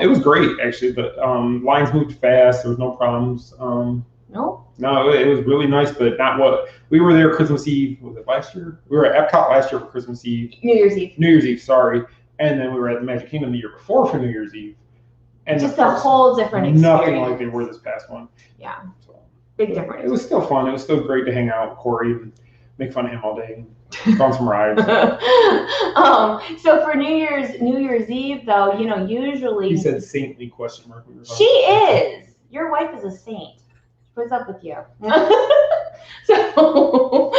Speaker 1: It was great, actually, but lines moved fast. There was no problems. No, it was really nice, but not what we were there Christmas Eve. Was it last year? We were at Epcot last year for Christmas Eve.
Speaker 2: New Year's Eve,
Speaker 1: sorry. And then we were at the Magic Kingdom the year before for New Year's Eve. And
Speaker 2: just a whole different experience.
Speaker 1: Nothing like they were this past one.
Speaker 2: Yeah. So, big difference.
Speaker 1: It was still fun. It was still great to hang out with Corey and make fun of him all day and go on some rides.
Speaker 2: So for New Year's Eve though, usually
Speaker 1: he said saintly question mark.
Speaker 2: She is. Your wife is a saint. What's up with you? So,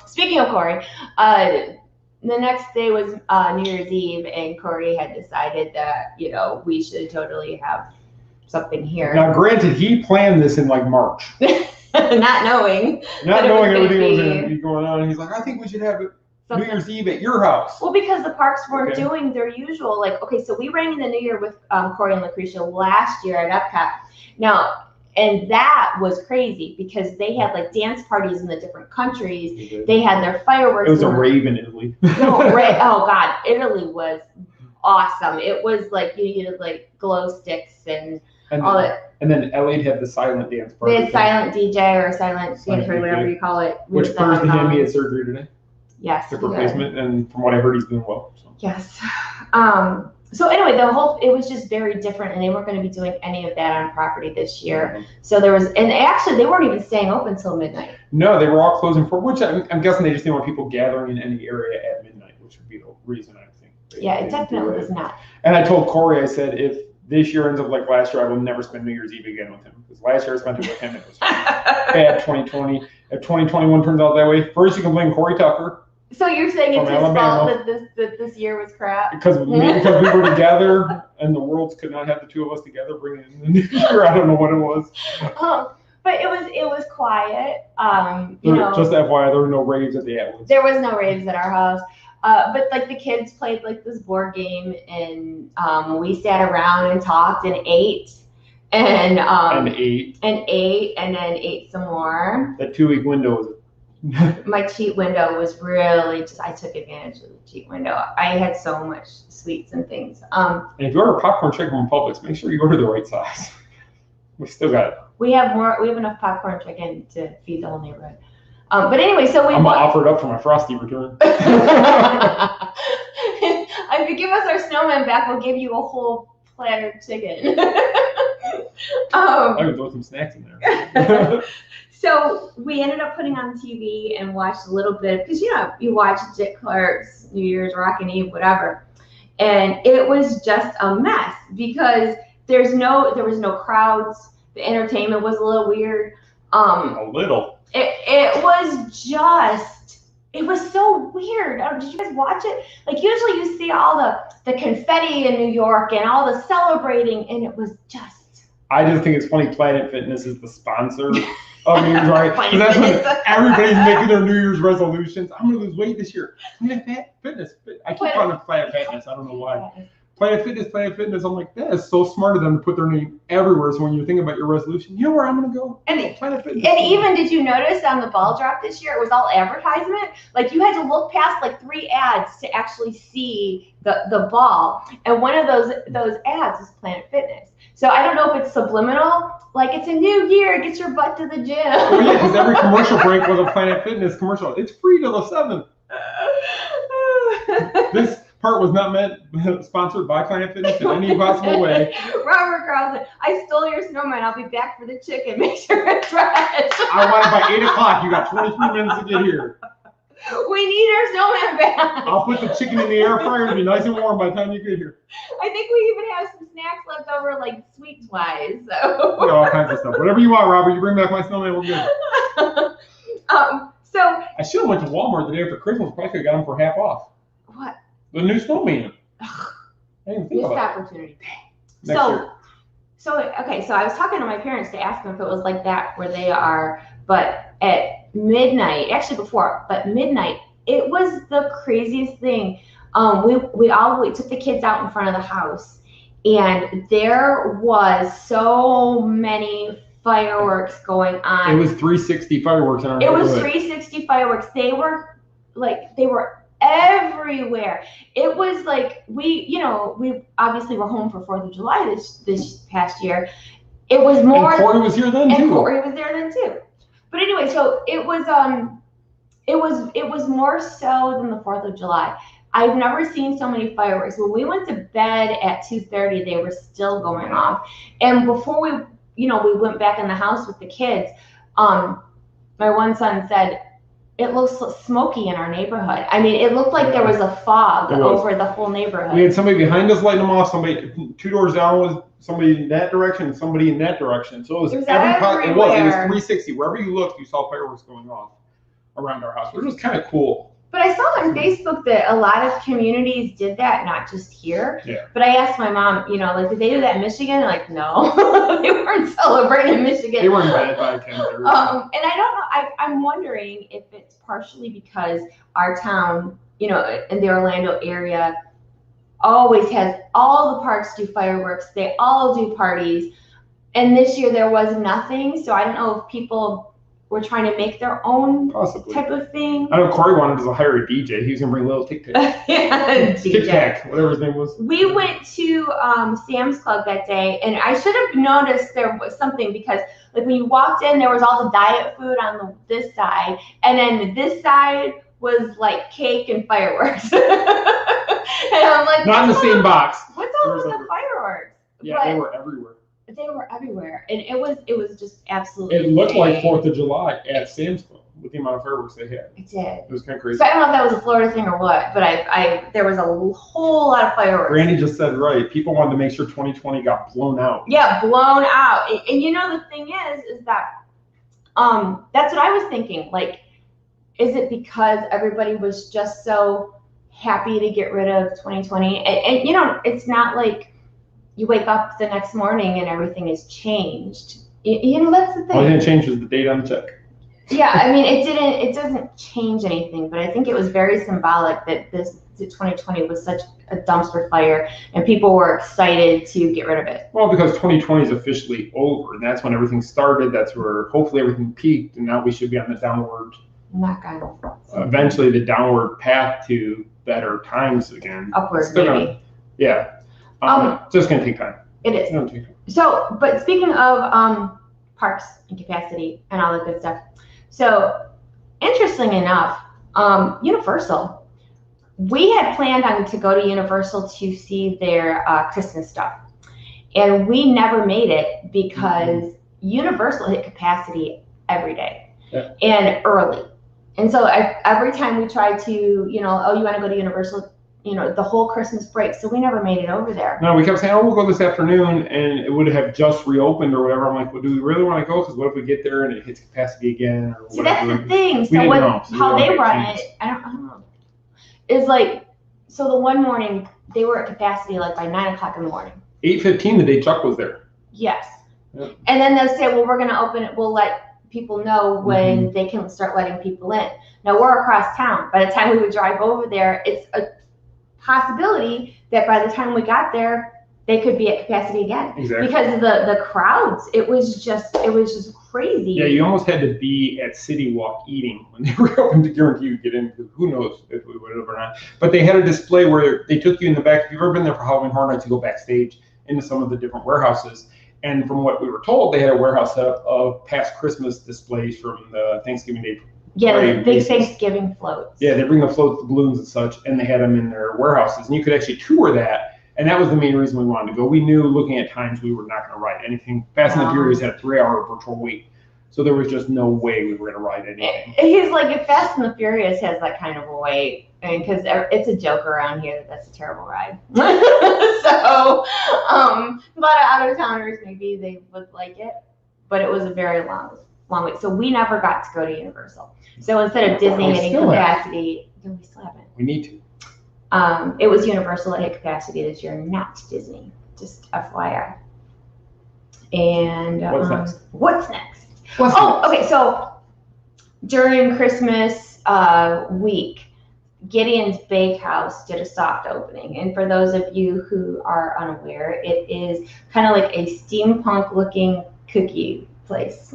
Speaker 2: speaking of Corey, the next day was New Year's Eve, and Corey had decided that, we should totally have something here.
Speaker 1: Now, granted, he planned this in March.
Speaker 2: Not knowing
Speaker 1: everything was going to be going on. And he's like, I think we should have New Year's Eve at your house.
Speaker 2: Well, because the parks weren't doing their usual, so we rang in the New Year with Corey and Lucretia last year at Epcot. Now, and that was crazy because they had dance parties in the different countries. They had their fireworks.
Speaker 1: It was a rave in Italy.
Speaker 2: Oh God, Italy was awesome. It was you needed glow sticks and all that.
Speaker 1: And then LA had the silent dance party.
Speaker 2: They had silent DJ or silent dance party, whatever you call it.
Speaker 1: Which Thursday he had surgery today.
Speaker 2: Yes.
Speaker 1: Hip replacement, and from what I heard, he's doing well. So.
Speaker 2: Yes. So anyway, it was just very different, and they weren't going to be doing any of that on property this year. Mm-hmm. So and actually they weren't even staying open until midnight.
Speaker 1: No, they were all closing which I'm guessing they just didn't want people gathering in any area at midnight, which would be the reason, I think.
Speaker 2: Yeah, it definitely was not.
Speaker 1: And I told Corey, I said, if this year ends up like last year, I will never spend New Year's Eve again with him. Because last year I spent it with him. It was bad 2020. If 2021 turns out that way, first you can blame Corey Tucker.
Speaker 2: So you're saying it's his fault that this year was crap?
Speaker 1: Because we were together and the worlds could not have the two of us together bringing in the new year. I don't know what it was.
Speaker 2: But it was quiet.
Speaker 1: Just FYI, there were no raves at the Atwoods.
Speaker 2: There was no raves at our house. But like the kids played like this board game, and we sat around and talked and ate. And ate and then ate some more.
Speaker 1: That 2-week window was
Speaker 2: my cheat window was really I took advantage of the cheat window. I had so much sweets and things.
Speaker 1: And if you order popcorn chicken from Publix, make sure you order the right size. We still got it.
Speaker 2: We have enough popcorn chicken to feed the whole neighborhood. But anyway, so I'm
Speaker 1: gonna offer it up for my Frosty return.
Speaker 2: If you give us our snowman back, we'll give you a whole platter of chicken.
Speaker 1: I can throw some snacks in there.
Speaker 2: So we ended up putting on TV and watched a little bit, because you watch Dick Clark's New Year's Rockin' Eve, whatever, and it was just a mess because there was no crowds. The entertainment was a little weird.
Speaker 1: A little.
Speaker 2: It was so weird. Did you guys watch it? Like usually you see all the confetti in New York and all the celebrating, and it was just.
Speaker 1: I just think it's funny. Planet Fitness is the sponsor of New Year's, right? Because that's when everybody's making their New Year's resolutions. I'm gonna lose weight this year. Planet Fitness. I keep calling it Planet Fitness. I don't know why. Planet Fitness. I'm like, that is so smart of them to put their name everywhere. So when you're thinking about your resolution, you know where I'm going to go? Planet Fitness.
Speaker 2: And even, did you notice on the ball drop this year, it was all advertisement? Like you had to look past like 3 ads to actually see the ball. And one of those ads is Planet Fitness. So I don't know if it's subliminal, like it's a new year, get your butt to the gym.
Speaker 1: Oh yeah, because every commercial break was a Planet Fitness commercial. It's free till the 7th. This part was not sponsored by Planet Fitness in any possible way.
Speaker 2: Robert Carlson, I stole your snowman. I'll be back for the chicken. Make sure it's fresh.
Speaker 1: I want it by 8 o'clock. You got 23 minutes to get here.
Speaker 2: We need our snowman back.
Speaker 1: I'll put the chicken in the air fryer. It'll be nice and warm by the time you get here.
Speaker 2: I think we even have some snacks left over, like sweets-wise. So.
Speaker 1: We got all kinds of stuff. Whatever you want, Robert. You bring back my snowman, we're good.
Speaker 2: So
Speaker 1: I should have went to Walmart the day after Christmas. Probably could have got them for half off.
Speaker 2: What?
Speaker 1: The new snowman. I didn't think
Speaker 2: about
Speaker 1: that.
Speaker 2: Opportunity. So I was talking to my parents to ask them if it was like that where they are, but at midnight, actually before, but midnight, it was the craziest thing. We took the kids out in front of the house, and there was so many fireworks going on.
Speaker 1: It was 360 fireworks in our
Speaker 2: neighborhood. It was 360 fireworks. They were everywhere. It was like we obviously were home for 4th of July this past year. It was more.
Speaker 1: And Corey was here then too.
Speaker 2: And Corey was there then too. But anyway, so it was more so than the 4th of July. I've never seen so many fireworks. When we went to bed at 2:30, they were still going off. And before we went back in the house with the kids, my one son said, it looks smoky in our neighborhood. I mean, it looked like there was a fog over the whole neighborhood.
Speaker 1: We had somebody behind us lighting them off. Somebody 2 doors down was somebody in that direction, and somebody in that direction. So it was everywhere. It was 360. Wherever you looked, you saw fireworks going off around our house, which was kind of cool.
Speaker 2: But I saw on Facebook that a lot of communities did that, not just here.
Speaker 1: Yeah.
Speaker 2: But I asked my mom, did they do that in Michigan? Like, no, they weren't celebrating in Michigan.
Speaker 1: They weren't bad by 10:30.
Speaker 2: And I don't know. I'm wondering if it's partially because our town, in the Orlando area, always has all the parks do fireworks. They all do parties. And this year there was nothing. So I don't know if people were trying to make their own type of thing.
Speaker 1: I know Corey wanted to hire a DJ. He was going to bring Little Tic Tac.
Speaker 2: Yeah,
Speaker 1: Tic Tac, whatever his name was.
Speaker 2: We went to Sam's Club that day, and I should have noticed there was something because like when you walked in, there was all the diet food on this side, and then this side was like cake and fireworks. And I'm like,
Speaker 1: not in the same box.
Speaker 2: What's so was the fireworks.
Speaker 1: Yeah, they were everywhere.
Speaker 2: They were everywhere, and it was just absolutely.
Speaker 1: It looked like 4th of July at Sam's Club with the amount of fireworks they had.
Speaker 2: It did.
Speaker 1: It was kind of crazy.
Speaker 2: So I don't know if that was a Florida thing or what, but there was a whole lot of fireworks.
Speaker 1: Randy just said right. People wanted to make sure 2020 got blown out.
Speaker 2: Yeah, blown out. And you know the thing is that that's what I was thinking. Like, is it because everybody was just so happy to get rid of 2020? And you know, it's not like you wake up the next morning and everything is changed. You know, that's the thing.
Speaker 1: All it didn't change was the date on the check.
Speaker 2: Yeah, I mean, it doesn't change anything, but I think it was very symbolic that this 2020 was such a dumpster fire and people were excited to get rid of it.
Speaker 1: Well, because 2020 is officially over, and that's when everything started. That's where hopefully everything peaked, and now we should be on the downward.
Speaker 2: Not gonna.
Speaker 1: Eventually, the downward path to better times again.
Speaker 2: Upwards, maybe.
Speaker 1: Yeah. Just gonna take time.
Speaker 2: It is.
Speaker 1: It'll take time.
Speaker 2: So, but speaking of parks and capacity and all that good stuff, so interesting enough, Universal, we had planned on to go to Universal to see their Christmas stuff, and we never made it because Universal hit capacity every day and early, and so every time we tried to, you know, oh, you want to go to Universal, you know, the whole Christmas break, so we never made it over there.
Speaker 1: No, we kept saying, oh, we'll go this afternoon, and it would have just reopened or whatever. I'm like, well, do we really want to go? Because what if we get there and it hits capacity again? Or
Speaker 2: see, that's the thing. So how they run it, I don't know, is like, so the one morning, they were at capacity like by 9 o'clock in the morning.
Speaker 1: 8:15 the day Chuck was there.
Speaker 2: Yes. Yep. And then they'll say, well, we're going to open it. We'll let people know when they can start letting people in. Now, we're across town. By the time we would drive over there, it's a possibility that by the time we got there, they could be at capacity again.
Speaker 1: Exactly.
Speaker 2: Because of the crowds. It was just crazy.
Speaker 1: Yeah, you almost had to be at City Walk eating when they were open to guarantee you get in, because who knows if we would have or not. But they had a display where they took you in the back. If you've ever been there for Halloween Horror Nights, you go backstage into some of the different warehouses. And from what we were told, they had a warehouse set up of past Christmas displays from the Thanksgiving Day.
Speaker 2: Yeah, the big Thanksgiving floats.
Speaker 1: Yeah, they bring the floats, the balloons and such, and they had them in their warehouses. And you could actually tour that. And that was the main reason we wanted to go. We knew looking at times we were not going to ride anything. Fast and the Furious had a 3-hour virtual wait. So there was just no way we were going to ride anything.
Speaker 2: He's like, if Fast and the Furious has that kind of a wait, and because it's a joke around here that that's a terrible ride. So, a lot of out-of-towners, maybe they would like it, but it was a very long wait. So we never got to go to Universal. So instead of Disney hitting capacity, we still haven't.
Speaker 1: We need to.
Speaker 2: It was Universal that hit capacity this year, not Disney. Just FYI. And what's next? Okay. So during Christmas week, Gideon's Bakehouse did a soft opening, and for those of you who are unaware, it is kind of like a steampunk-looking cookie place.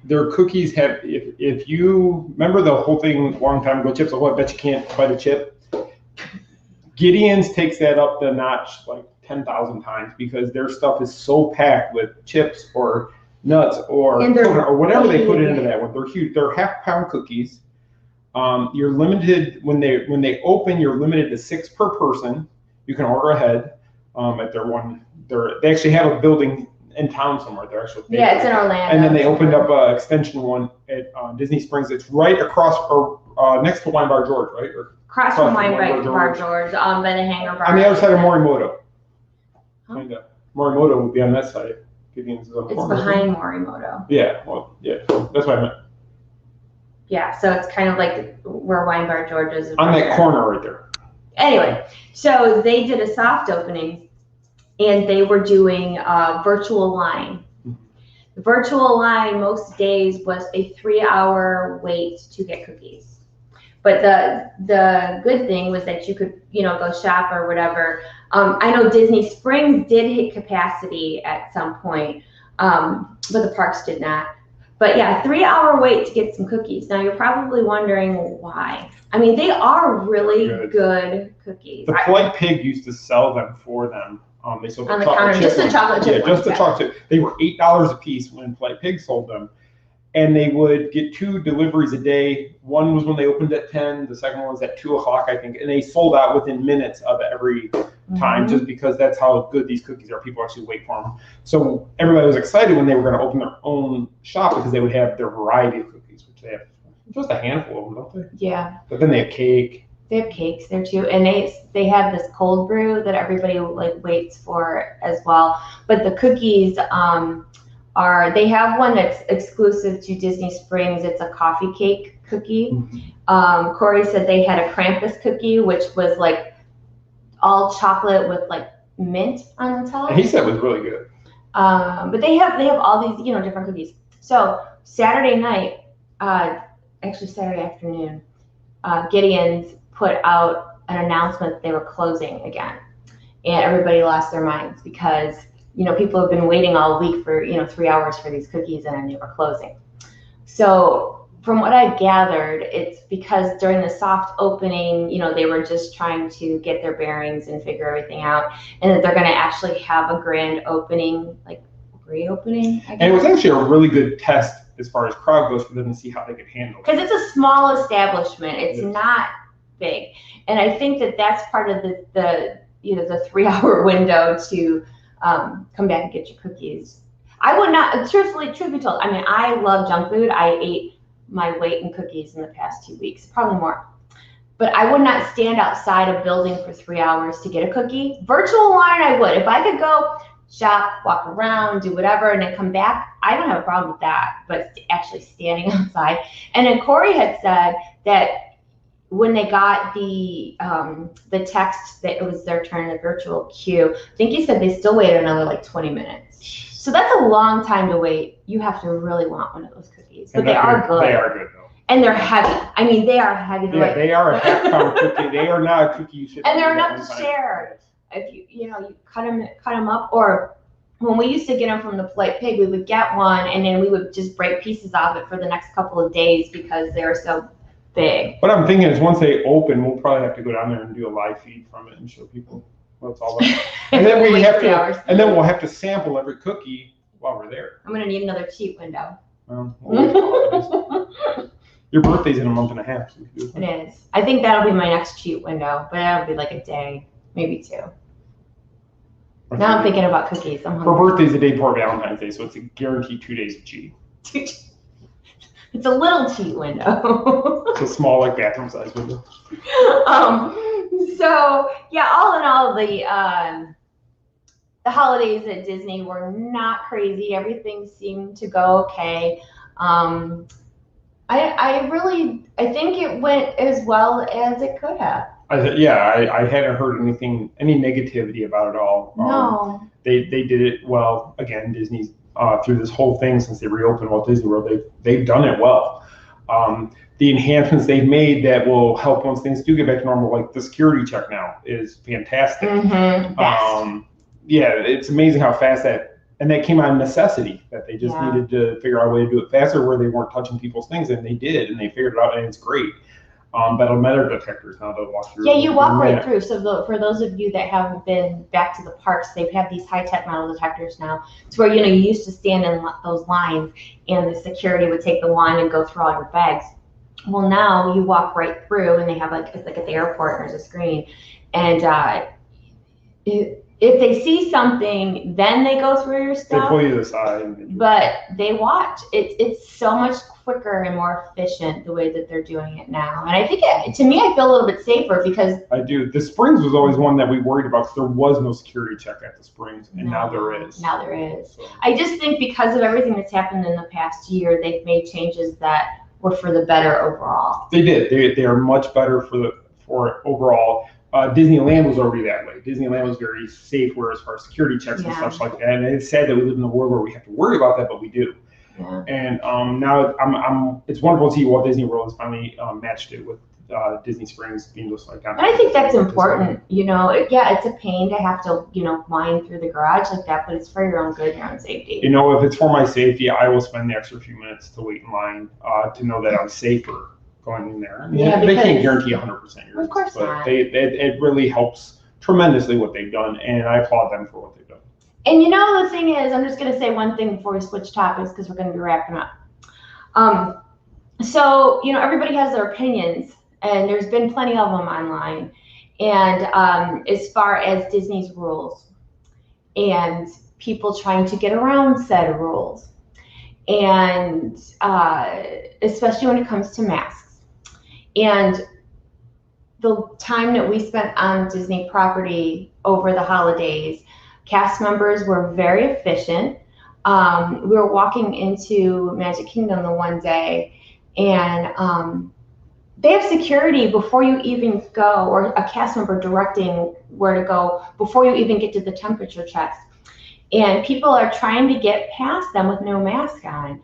Speaker 1: Their cookies have, if you remember the whole thing a long time ago, chips, I bet you can't bite a chip. Gideon's takes that up the notch like 10,000 times because their stuff is so packed with chips or nuts or whatever they put into that one. They're huge. They're half-pound cookies. You're limited when they open. You're limited to 6 per person. You can order ahead. At their one, they actually have a building in town somewhere. They're actually
Speaker 2: it's in Orlando.
Speaker 1: And then they opened up an extension one at Disney Springs. It's right across or next to Wine Bar George, right? Or
Speaker 2: across from Wine Bar George, by the hangar bar.
Speaker 1: On the other side of Morimoto. Kinda. Morimoto would be on that side. Gideon's on the corner.
Speaker 2: It's behind Morimoto.
Speaker 1: Yeah, well, yeah, that's what I meant.
Speaker 2: Yeah, so it's kind of like where Wine Bar George is.
Speaker 1: On that corner right there.
Speaker 2: Anyway, so they did a soft opening, and they were doing a virtual line. The virtual line most days was a 3-hour wait to get cookies. But the good thing was that you could, go shop or whatever. I know Disney Springs did hit capacity at some point, but the parks did not. But yeah, 3-hour wait to get some cookies. Now you're probably wondering why. I mean, they are really good cookies.
Speaker 1: The Polite Pig used to sell them for them. They sold
Speaker 2: on the counter, just the chocolate chip.
Speaker 1: Yeah, just the chocolate chip. They were $8 a piece when Polite Pig sold them. And they would get 2 deliveries a day. One was when they opened at 10. The second one was at 2 o'clock, I think. And they sold out within minutes of every time, just because that's how good these cookies are. People actually wait for them. So everybody was excited when they were going to open their own shop because they would have their variety of cookies, which they have just a handful of them, don't they?
Speaker 2: Yeah.
Speaker 1: But then they have cake.
Speaker 2: They have cakes there too, and they have this cold brew that everybody like waits for as well. But the cookies they have one that's exclusive to Disney Springs. It's a coffee cake cookie. Mm-hmm. Corey said they had a Krampus cookie, which was like all chocolate with like mint on the top.
Speaker 1: And he said it was really good.
Speaker 2: But they have all these different cookies. So Saturday night, actually Saturday afternoon, Gideon's put out an announcement that they were closing again, and everybody lost their minds because people have been waiting all week for 3 hours for these cookies, and then they were closing. So from what I've gathered, it's because during the soft opening, they were just trying to get their bearings and figure everything out, and that they're going to actually have a grand opening, like reopening.
Speaker 1: And it was actually a really good test as far as crowd goes for them to see how they could handle it.
Speaker 2: Because it's a small establishment. It's not big. And I think that that's part of the 3 hour window to come back and get your cookies. I would not, truth be told, I mean, I love junk food. I ate my weight in cookies in the past 2 weeks, probably more. But I would not stand outside a building for 3 hours to get a cookie. Virtual line, I would. If I could go shop, walk around, do whatever, and then come back, I don't have a problem with that. But actually standing outside. And then Corey had said that when they got the text that it was their turn in the virtual queue, I think he said they still waited another like 20 minutes. So that's a long time to wait. You have to really want one of those cookies. But they are good.
Speaker 1: They are good though.
Speaker 2: And they're heavy. I mean, they are heavy.
Speaker 1: Yeah, they are a half-pound cookie. They are not a cookie you should.
Speaker 2: And they're enough to share. If you cut them up, or when we used to get them from the Polite Pig, we would get one and then we would just break pieces of it for the next couple of days because they were so big.
Speaker 1: What I'm thinking is once they open, we'll probably have to go down there and do a live feed from it and show people what it's all about. And then we'll have to sample every cookie while we're there.
Speaker 2: I'm gonna need another cheat window.
Speaker 1: Your birthday's in a month and a half. So
Speaker 2: it is. I think that'll be my next cheat window, but that'll be like a day, maybe 2. Now I'm thinking about cookies.
Speaker 1: Her birthday's the day before Valentine's Day, so it's a guaranteed 2 days of cheat.
Speaker 2: It's a little cheat window.
Speaker 1: It's a small, like bathroom size window.
Speaker 2: So yeah, all in all, the holidays at Disney were not crazy. Everything seemed to go okay. I think it went as well as it could have.
Speaker 1: I hadn't heard any negativity about it all.
Speaker 2: No.
Speaker 1: They did it well. Again, Disney's through this whole thing since they reopened Walt Disney World, they've done it well. The enhancements they've made that will help once things do get back to normal, like the security check now, is fantastic.
Speaker 2: Mm-hmm.
Speaker 1: It's amazing how fast that came out of necessity, that they just needed to figure out a way to do it faster where they weren't touching people's things, and they did, and they figured it out, and it's great. Metal detectors now to walk through.
Speaker 2: Yeah, you walk right through. So for those of you that haven't been back to the parks, they have these high-tech metal detectors now. It's where you used to stand in those lines, and the security would take the wand and go through all your bags. Well, now you walk right through, and they have it's like at the airport. There's a screen, and if they see something, then they go through your stuff.
Speaker 1: They pull you to the side.
Speaker 2: But they watch. It's so much quicker and more efficient the way that they're doing it now. And I think, to me, I feel a little bit safer because...
Speaker 1: I do. The Springs was always one that we worried about because there was no security check at the Springs, and now there is.
Speaker 2: Now there is. So. I just think because of everything that's happened in the past year, they've made changes that were for the better overall.
Speaker 1: They did. They are much better for overall. Disneyland was already that way. Disneyland was very safe as far as security checks and stuff like that. And it's sad that we live in a world where we have to worry about that, but we do. Yeah. And now it's wonderful to see Walt Disney World has finally matched it with Disney Springs being just like that.
Speaker 2: And I think that's important. It's a pain to have to wind through the garage like that, but it's for your own good, your own safety.
Speaker 1: If it's for my safety, I will spend the extra few minutes to wait in line to know that I'm safer going in there. They can't guarantee 100%.
Speaker 2: Of course not.
Speaker 1: It really helps tremendously what they've done, and I applaud them for what they've done.
Speaker 2: And the thing is, I'm just going to say one thing before we switch topics because we're going to be wrapping up. So everybody has their opinions, and there's been plenty of them online. And as far as Disney's rules and people trying to get around said rules, and especially when it comes to masks. And the time that we spent on Disney property over the holidays, cast members were very efficient. We were walking into Magic Kingdom the one day, and they have security before you even go, or a cast member directing where to go before you even get to the temperature checks. And people are trying to get past them with no mask on.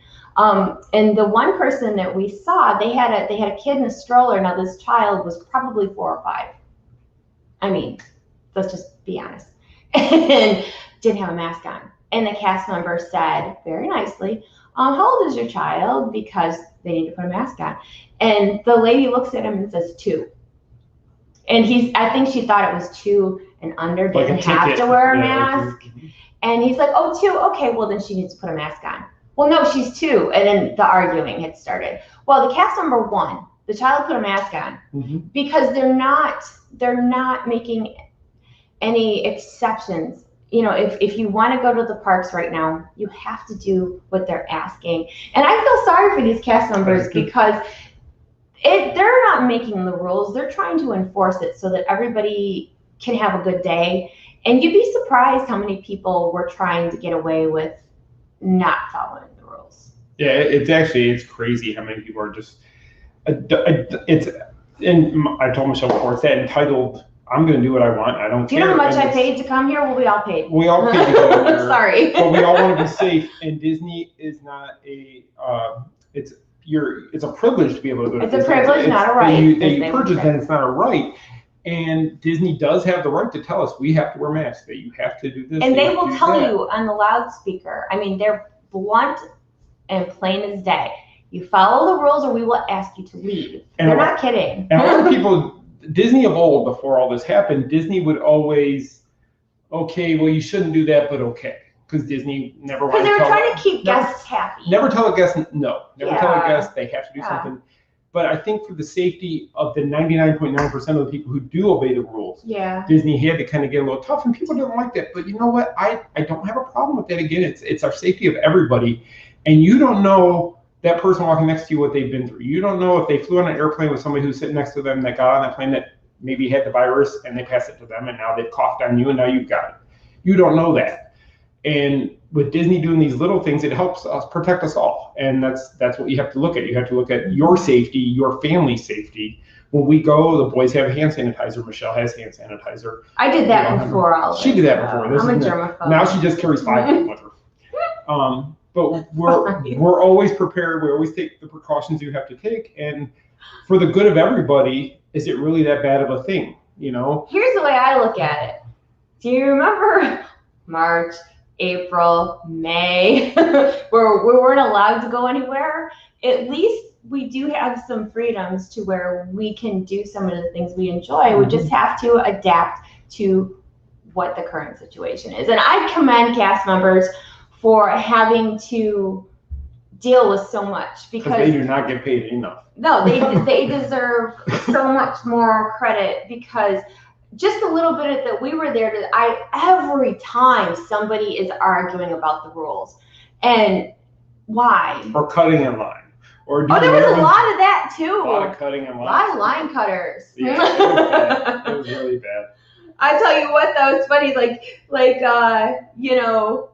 Speaker 2: And the one person that we saw, they had a kid in a stroller. Now this child was probably 4 or 5. I mean, let's just be honest. And didn't have a mask on. And the cast member said very nicely, how old is your child? Because they need to put a mask on. And the lady looks at him and says 2. And I think she thought it was 2 and under, didn't have to wear a mask. And he's like, oh, 2, okay, well then she needs to put a mask on. Well, no, she's 2, and then the arguing had started. Well, the cast member 1, the child put a mask on because they're not making any exceptions. You know, if you want to go to the parks right now, you have to do what they're asking. And I feel sorry for these cast members because they're not making the rules. They're trying to enforce it so that everybody can have a good day. And you'd be surprised how many people were trying to get away with not following the rules.
Speaker 1: Yeah, it's crazy how many people are just, and I told Michelle before, it's that entitled, I'm going to do what I want. I don't care.
Speaker 2: Do you know how much I paid to come here? Well, we all paid.
Speaker 1: We all paid to come here.
Speaker 2: Sorry.
Speaker 1: But we all want to be safe. And Disney is not it's a privilege to be able to go to Disney.
Speaker 2: It's a privilege, not a right.
Speaker 1: They purchase that, it's not a right. And Disney does have the right to tell us we have to wear masks, that you have to do this.
Speaker 2: And they will tell you on the loudspeaker. I mean, they're blunt and plain as day. You follow the rules or we will ask you to leave. And they're not kidding.
Speaker 1: And a lot of people, Disney of old, before all this happened, Disney would always, okay, well, you shouldn't do that, but okay. Because Disney never wanted to
Speaker 2: Because they were trying to keep guests happy.
Speaker 1: Never tell a guest no. Never tell a guest they have to do something. But I think for the safety of the 99.9% of the people who do obey the rules, Disney had to kind of get a little tough, and people didn't like that. But you know what? I don't have a problem with that. Again, it's our safety of everybody. And you don't know that person walking next to you what they've been through. You don't know if they flew on an airplane with somebody who's sitting next to them that got on that plane that maybe had the virus and they passed it to them and now they've coughed on you and now you've got it. You don't know that. And with Disney doing these little things, it helps us protect us all. And that's what you have to look at. You have to look at your safety, your family's safety. When we go, the boys have hand sanitizer. Michelle has hand sanitizer.
Speaker 2: I did that before all this.
Speaker 1: She did that before.
Speaker 2: I'm a germaphobe.
Speaker 1: Now she just carries 5 people with her. But we're always prepared. We always take the precautions you have to take. And for the good of everybody, is it really that bad of a thing? You know?
Speaker 2: Here's the way I look at it. Do you remember March, April, May, where we weren't allowed to go anywhere? At least we do have some freedoms to where we can do some of the things we enjoy. We just have to adapt to what the current situation is. And I commend cast members for having to deal with so much because
Speaker 1: they do not get paid enough.
Speaker 2: No, they deserve so much more credit because just a little bit that we were there every time somebody is arguing about the rules and why
Speaker 1: or cutting in line or
Speaker 2: there was a lot of that too.
Speaker 1: A lot of cutting in line.
Speaker 2: A lot of line cutters.
Speaker 1: Yeah, it was really bad.
Speaker 2: I tell you what though, it's funny you know,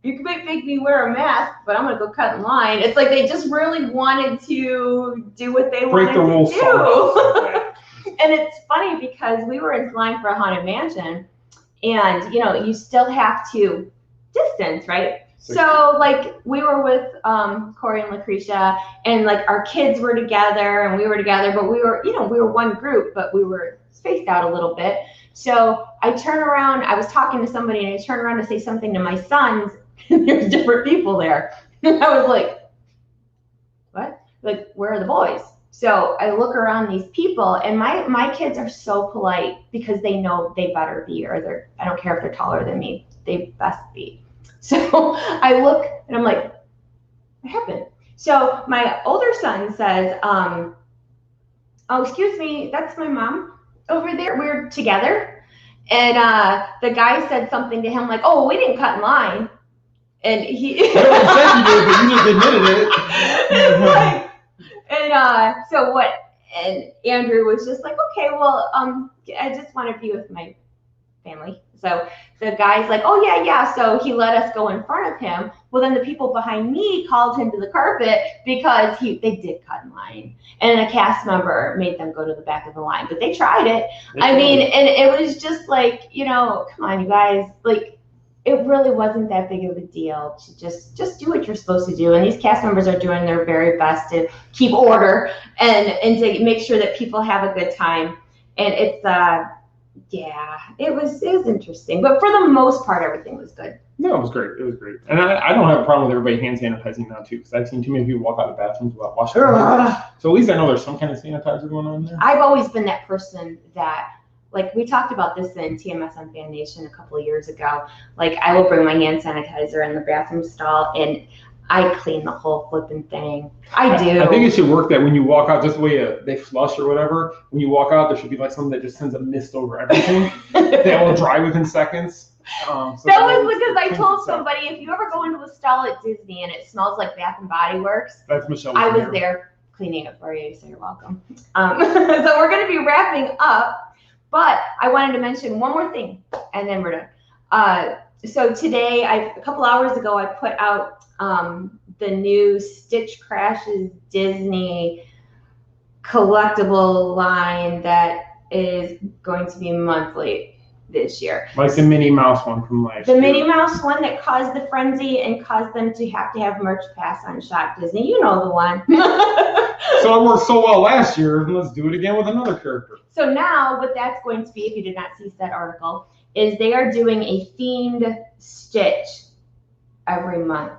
Speaker 2: you can make me wear a mask, but I'm gonna go cut in line. It's like they just really wanted to do what they wanted to do. And it's funny because we were in line for a Haunted Mansion, and you know, you still have to distance, right? So like we were with Corey and Lucretia, and like our kids were together and we were together, but we were one group, but we were spaced out a little bit. So I turn around, I was talking to somebody and I turned around to say something to my sons, and there's different people there. And I was like, what? Like, where are the boys? So I look around these people, and my kids are so polite because they know they better be, or I don't care if they're taller than me, they best be. So I look and I'm like, what happened? So my older son says, oh, excuse me, that's my mom. over there. We were together, and the guy said something to him like, "Oh, we didn't cut in line," and he.
Speaker 1: You said you did, but you just admitted it.
Speaker 2: Like, and so what? And Andrew was just like, "Okay, well, I just want to be with my family." So the guy's like, "Oh yeah." So he let us go in front of him. Well, then the people behind me called him to the carpet because they did cut in line, and a cast member made them go to the back of the line. But they tried it. I mean, and it was just like, come on, you guys, like. It really wasn't that big of a deal to just do what you're supposed to do. And these cast members are doing their very best to keep order and to make sure that people have a good time. And it's, it was interesting. But for the most part, everything was good.
Speaker 1: No, it was great. It was great. And I don't have a problem with everybody hand sanitizing now, too, because I've seen too many people walk out of bathrooms without washing their hands. So at least I know there's some kind of sanitizer going on there.
Speaker 2: I've always been that person that, like, we talked about this in TMSM Fan Nation a couple of years ago. Like, I will bring my hand sanitizer in the bathroom stall, and I clean the whole flipping thing. I do.
Speaker 1: I think it should work that when you walk out, just the way they flush or whatever, when you walk out, there should be like something that just sends a mist over everything that will dry within seconds. So
Speaker 2: that was because I told somebody, if you ever go into a stall at Disney and it smells like Bath and Body Works,
Speaker 1: that's Michelle.
Speaker 2: I was there cleaning it for you, so you're welcome. So we're going to be wrapping up. But I wanted to mention one more thing, and then we're done. So today, a couple hours ago, I put out the new Stitch Crashes Disney collectible line that is going to be monthly this year.
Speaker 1: Like the Minnie Mouse one from last year.
Speaker 2: The Minnie Mouse one that caused the frenzy and caused them to have merch pass on Shop Disney. You know the one.
Speaker 1: So it worked so well last year, let's do it again with another character.
Speaker 2: So now what that's going to be, if you did not see that article, is they are doing a themed Stitch every month.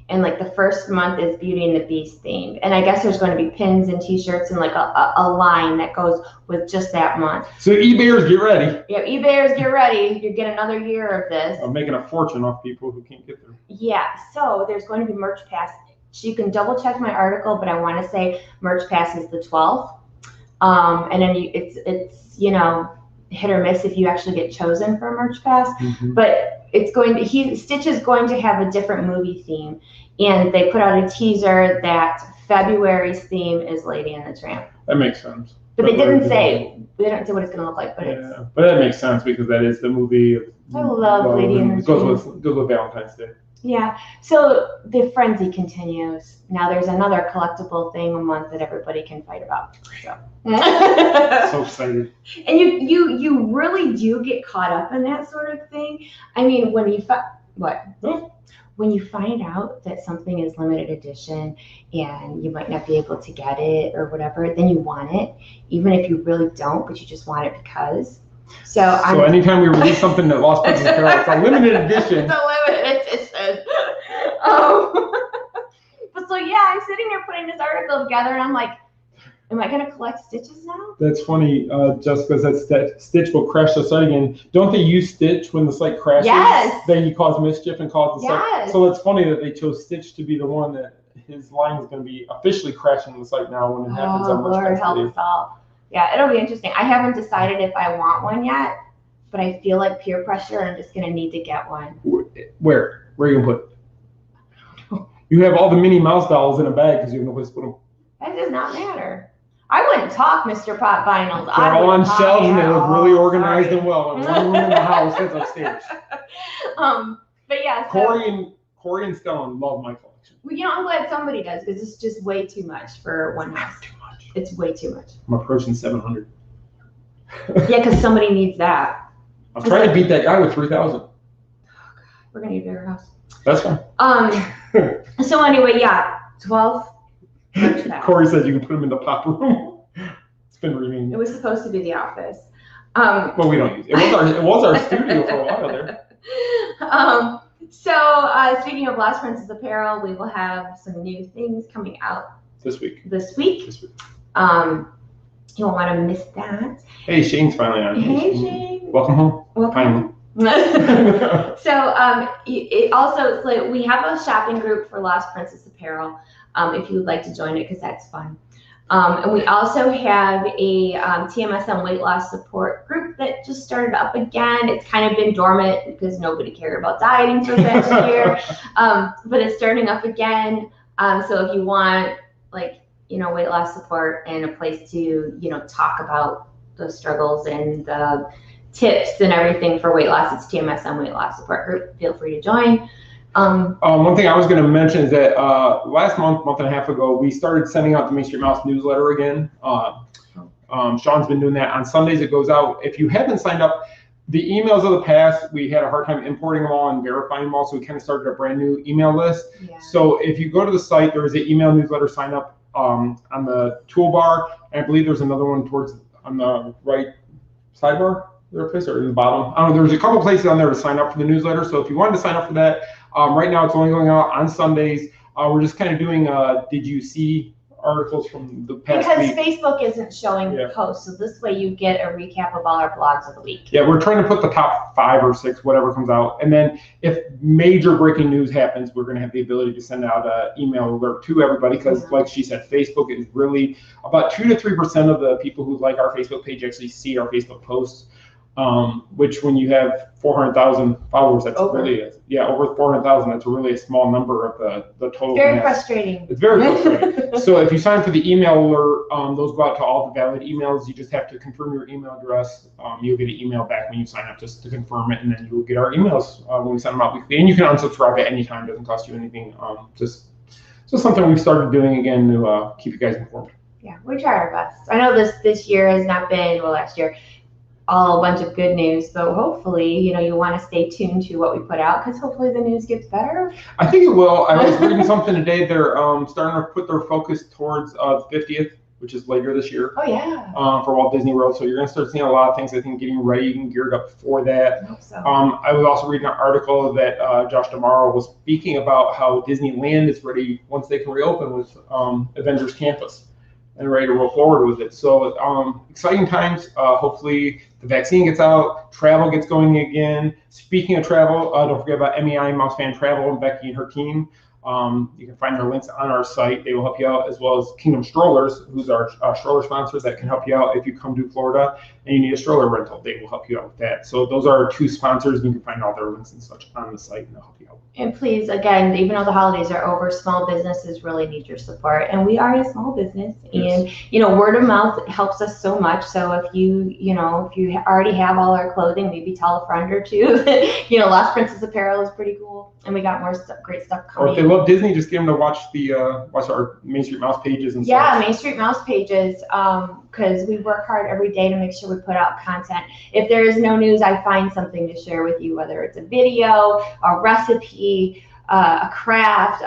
Speaker 2: And like the first month is Beauty and the Beast themed. And I guess there's going to be pins and t-shirts and like a line that goes with just that month.
Speaker 1: So eBayers, get ready.
Speaker 2: Yeah, eBayers, get ready. You get another year of this.
Speaker 1: I'm making a fortune off people who can't get there.
Speaker 2: Yeah, so there's going to be merch pass. So you can double check my article, but I want to say merch pass is the 12th. And then it's hit or miss if you actually get chosen for a merch pass. Mm-hmm. But it's Stitch is going to have a different movie theme, and they put out a teaser that February's theme is Lady and the Tramp.
Speaker 1: That makes sense.
Speaker 2: But they didn't say what it's going to look like. But
Speaker 1: but that makes sense because that is the movie.
Speaker 2: I love Lady and the Tramp.
Speaker 1: It goes with Valentine's Day.
Speaker 2: Yeah, so the frenzy continues. Now there's another collectible thing a month that everybody can fight about.
Speaker 1: So excited.
Speaker 2: And you really do get caught up in that sort of thing. I mean, when you when you find out that something is limited edition and you might not be able to get it or whatever, then you want it, even if you really don't, but you just want it because. So
Speaker 1: anytime we release something that Lost Princess Carol, it's a limited edition.
Speaker 2: It's a limited edition. But so yeah, I'm sitting there putting this article together, and I'm like, am I gonna collect Stitches now?
Speaker 1: That's funny. Jessica says that Stitch will crash the site again. Don't they use Stitch when the site crashes?
Speaker 2: Yes.
Speaker 1: Then you cause mischief and cause the
Speaker 2: yes.
Speaker 1: site. So it's funny that they chose Stitch to be the one that his line is going to be officially crashing the site now when it happens on
Speaker 2: Lord help us all. Yeah, it'll be interesting. I haven't decided if I want one yet, but I feel like peer pressure. I'm just gonna need to get one.
Speaker 1: Where are you gonna put? You have all the Minnie Mouse dolls in a bag because you have no place to put them.
Speaker 2: That does not matter. I wouldn't talk Mr. Pop Vinyls.
Speaker 1: They're all on shelves and they look really organized and well. And one room in the house is upstairs.
Speaker 2: But yeah.
Speaker 1: Corey and Stellan love my collection.
Speaker 2: Well, I'm glad somebody does because it's just way too much for one house. It's way too much.
Speaker 1: I'm approaching 700.
Speaker 2: Yeah, because somebody needs that.
Speaker 1: I'm trying to beat that guy with 3,000.
Speaker 2: Oh, God. We're going to need a bigger house.
Speaker 1: That's fine.
Speaker 2: So anyway, yeah, 12.
Speaker 1: Corey says you can put him in the pop room. It's been renamed.
Speaker 2: It was supposed to be the office.
Speaker 1: Well, we don't use it. It was our studio for a while there.
Speaker 2: So speaking of Lost Princess apparel, we will have some new things coming out
Speaker 1: this week.
Speaker 2: You won't want to miss that.
Speaker 1: Hey, Shane's finally on.
Speaker 2: Hey, Shane.
Speaker 1: Welcome home. Finally.
Speaker 2: So it also, we have a shopping group for Lost Princess apparel if you would like to join it because that's fun. And we also have a TMSM weight loss support group that just started up again. It's kind of been dormant because nobody cared about dieting for the past year, but it's starting up again. So if you want weight loss support and a place to, talk about the struggles and the tips and everything for weight loss, it's TMSM weight loss support group. Feel free to join.
Speaker 1: One thing I was going to mention is that last month and a half ago, we started sending out the Main Street Mouse newsletter again. Sean's been doing that. On Sundays, it goes out. If you haven't signed up, the emails of the past, we had a hard time importing them all and verifying them all, so we kind of started a brand new email list. Yeah. So if you go to the site, there is an email newsletter sign up on the toolbar, and I believe there's another one on the right sidebar. There a place or in the bottom? I don't know. There's a couple places on there to sign up for the newsletter. So if you wanted to sign up for that, right now it's only going out on Sundays. We're just kind of doing did you see articles from the past week.
Speaker 2: Because Facebook isn't showing the posts, so this way you get a recap of all our blogs of the week.
Speaker 1: Yeah, we're trying to put the top 5 or 6, whatever comes out. And then if major breaking news happens, we're going to have the ability to send out an email alert to everybody because, like she said, Facebook is really about 2 to 3% of the people who like our Facebook page actually see our Facebook posts. Which when you have 400,000 followers, that's really over 400,000. That's really a small number of the total.
Speaker 2: Very frustrating.
Speaker 1: It's very frustrating. So if you sign up for the email alert, those go out to all the valid emails. You just have to confirm your email address. You'll get an email back when you sign up just to confirm it, and then you'll get our emails when we send them out weekly. And you can unsubscribe at any time. It doesn't cost you anything. Just something we've started doing again to keep you guys informed.
Speaker 2: Yeah, we try our best. I know this year has not been last year. All a bunch of good news, so hopefully you want to stay tuned to what we put out because hopefully the news gets better.
Speaker 1: I think it will. I was reading something today. They're starting to put their focus towards the 50th, which is later this year.
Speaker 2: Oh yeah.
Speaker 1: For Walt Disney World, so you're going to start seeing a lot of things. I think getting ready and geared up for that.
Speaker 2: I hope so.
Speaker 1: I was also reading an article that Josh Damaro was speaking about how Disneyland is ready once they can reopen with Avengers Campus. And ready to roll forward with it. So exciting times. Hopefully the vaccine gets out, travel gets going again. Speaking of travel, don't forget about MEI Mouse Fan Travel and Becky and her team. You can find their links on our site. They will help you out, as well as Kingdom Strollers, who's our stroller sponsor that can help you out if you come to Florida and you need a stroller rental. They will help you out with that. So those are our 2 sponsors. You can find all their links and such on the site, and they'll help you out.
Speaker 2: And please, again, even though the holidays are over, small businesses really need your support. And we are a small business, and word of mouth helps us so much. So if you already have all our clothing, maybe tell a friend or 2. Lost Princess apparel is pretty cool, and we got more great stuff coming.
Speaker 1: Or if they love Disney, just get them to watch watch our Main Street Mouse pages and stuff.
Speaker 2: Yeah, Main Street Mouse pages, because we work hard every day to make sure we put out content. If there is no news, I find something to share with you, whether it's a video, a recipe, a craft,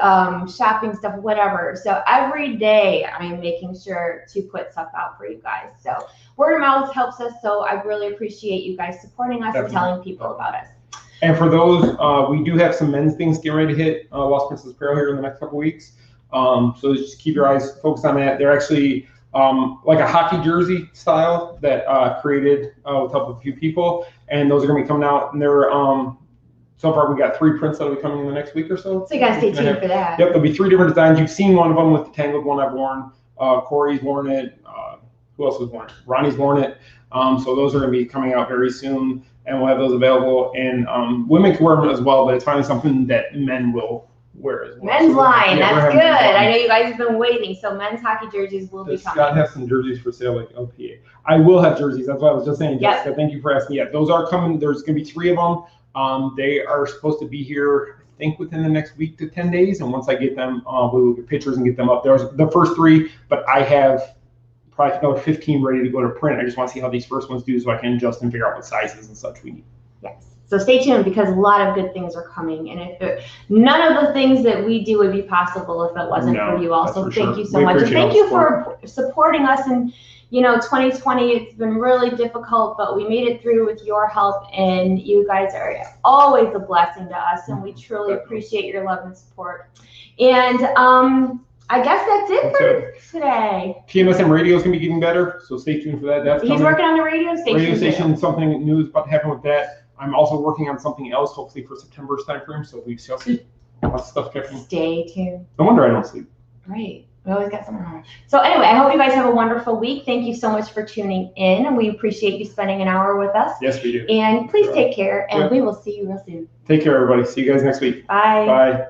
Speaker 2: shopping stuff, whatever. So every day I'm making sure to put stuff out for you guys. So word of mouth helps us. So I really appreciate you guys supporting us and telling people about us.
Speaker 1: And for those, we do have some men's things getting ready to hit Lost Princess Apparel here in the next couple weeks. So just keep your eyes focused on that. They're actually like a hockey jersey style that created with help of a few people, and those are going to be coming out. And they're so far we got 3 prints that'll be coming in the next week or so.
Speaker 2: So you gotta stay tuned for that.
Speaker 1: Yep, there'll be 3 different designs. You've seen one of them with the tangled one I've worn. Corey's worn it. Who else has worn it? Ronnie's worn it. So those are going to be coming out very soon, and we'll have those available. And women can wear them as well, but it's finally something that men will wear as well.
Speaker 2: Men's line, that's good. I know you guys have been waiting, so men's hockey jerseys will be coming.
Speaker 1: Scott has some jerseys for sale, like LPA. I will have jerseys. That's what I was just saying, Jessica. Thank you for asking. Yeah, those are coming. There's going to be 3 of them. They are supposed to be here, I think, within the next week to 10 days. And once I get them, we will get pictures and get them up. There's the first 3, but I have probably another 15 ready to go to print. I just want to see how these first ones do so I can adjust and figure out what sizes and such we need.
Speaker 2: Yes. So stay tuned because a lot of good things are coming. And none of the things that we do would be possible if it wasn't for you all. So thank you so much. And thank you for supporting us. And 2020, it's been really difficult, but we made it through with your help, and you guys are always a blessing to us, and we truly appreciate your love and support. And I guess that's it for today.
Speaker 1: TMSM radio is going to be getting better, so stay tuned for that.
Speaker 2: He's working on the radio station.
Speaker 1: Radio station, something new is about to happen with that. I'm also working on something else, hopefully for September's time frame, so we shall see. Lots of stuff happening.
Speaker 2: Stay tuned.
Speaker 1: No wonder I don't sleep.
Speaker 2: Right. We always got something on. So anyway, I hope you guys have a wonderful week. Thank you so much for tuning in, and we appreciate you spending an hour with us.
Speaker 1: Yes, we do.
Speaker 2: And please take care, and we will see you real soon.
Speaker 1: Take care, everybody. See you guys next week.
Speaker 2: Bye.
Speaker 1: Bye.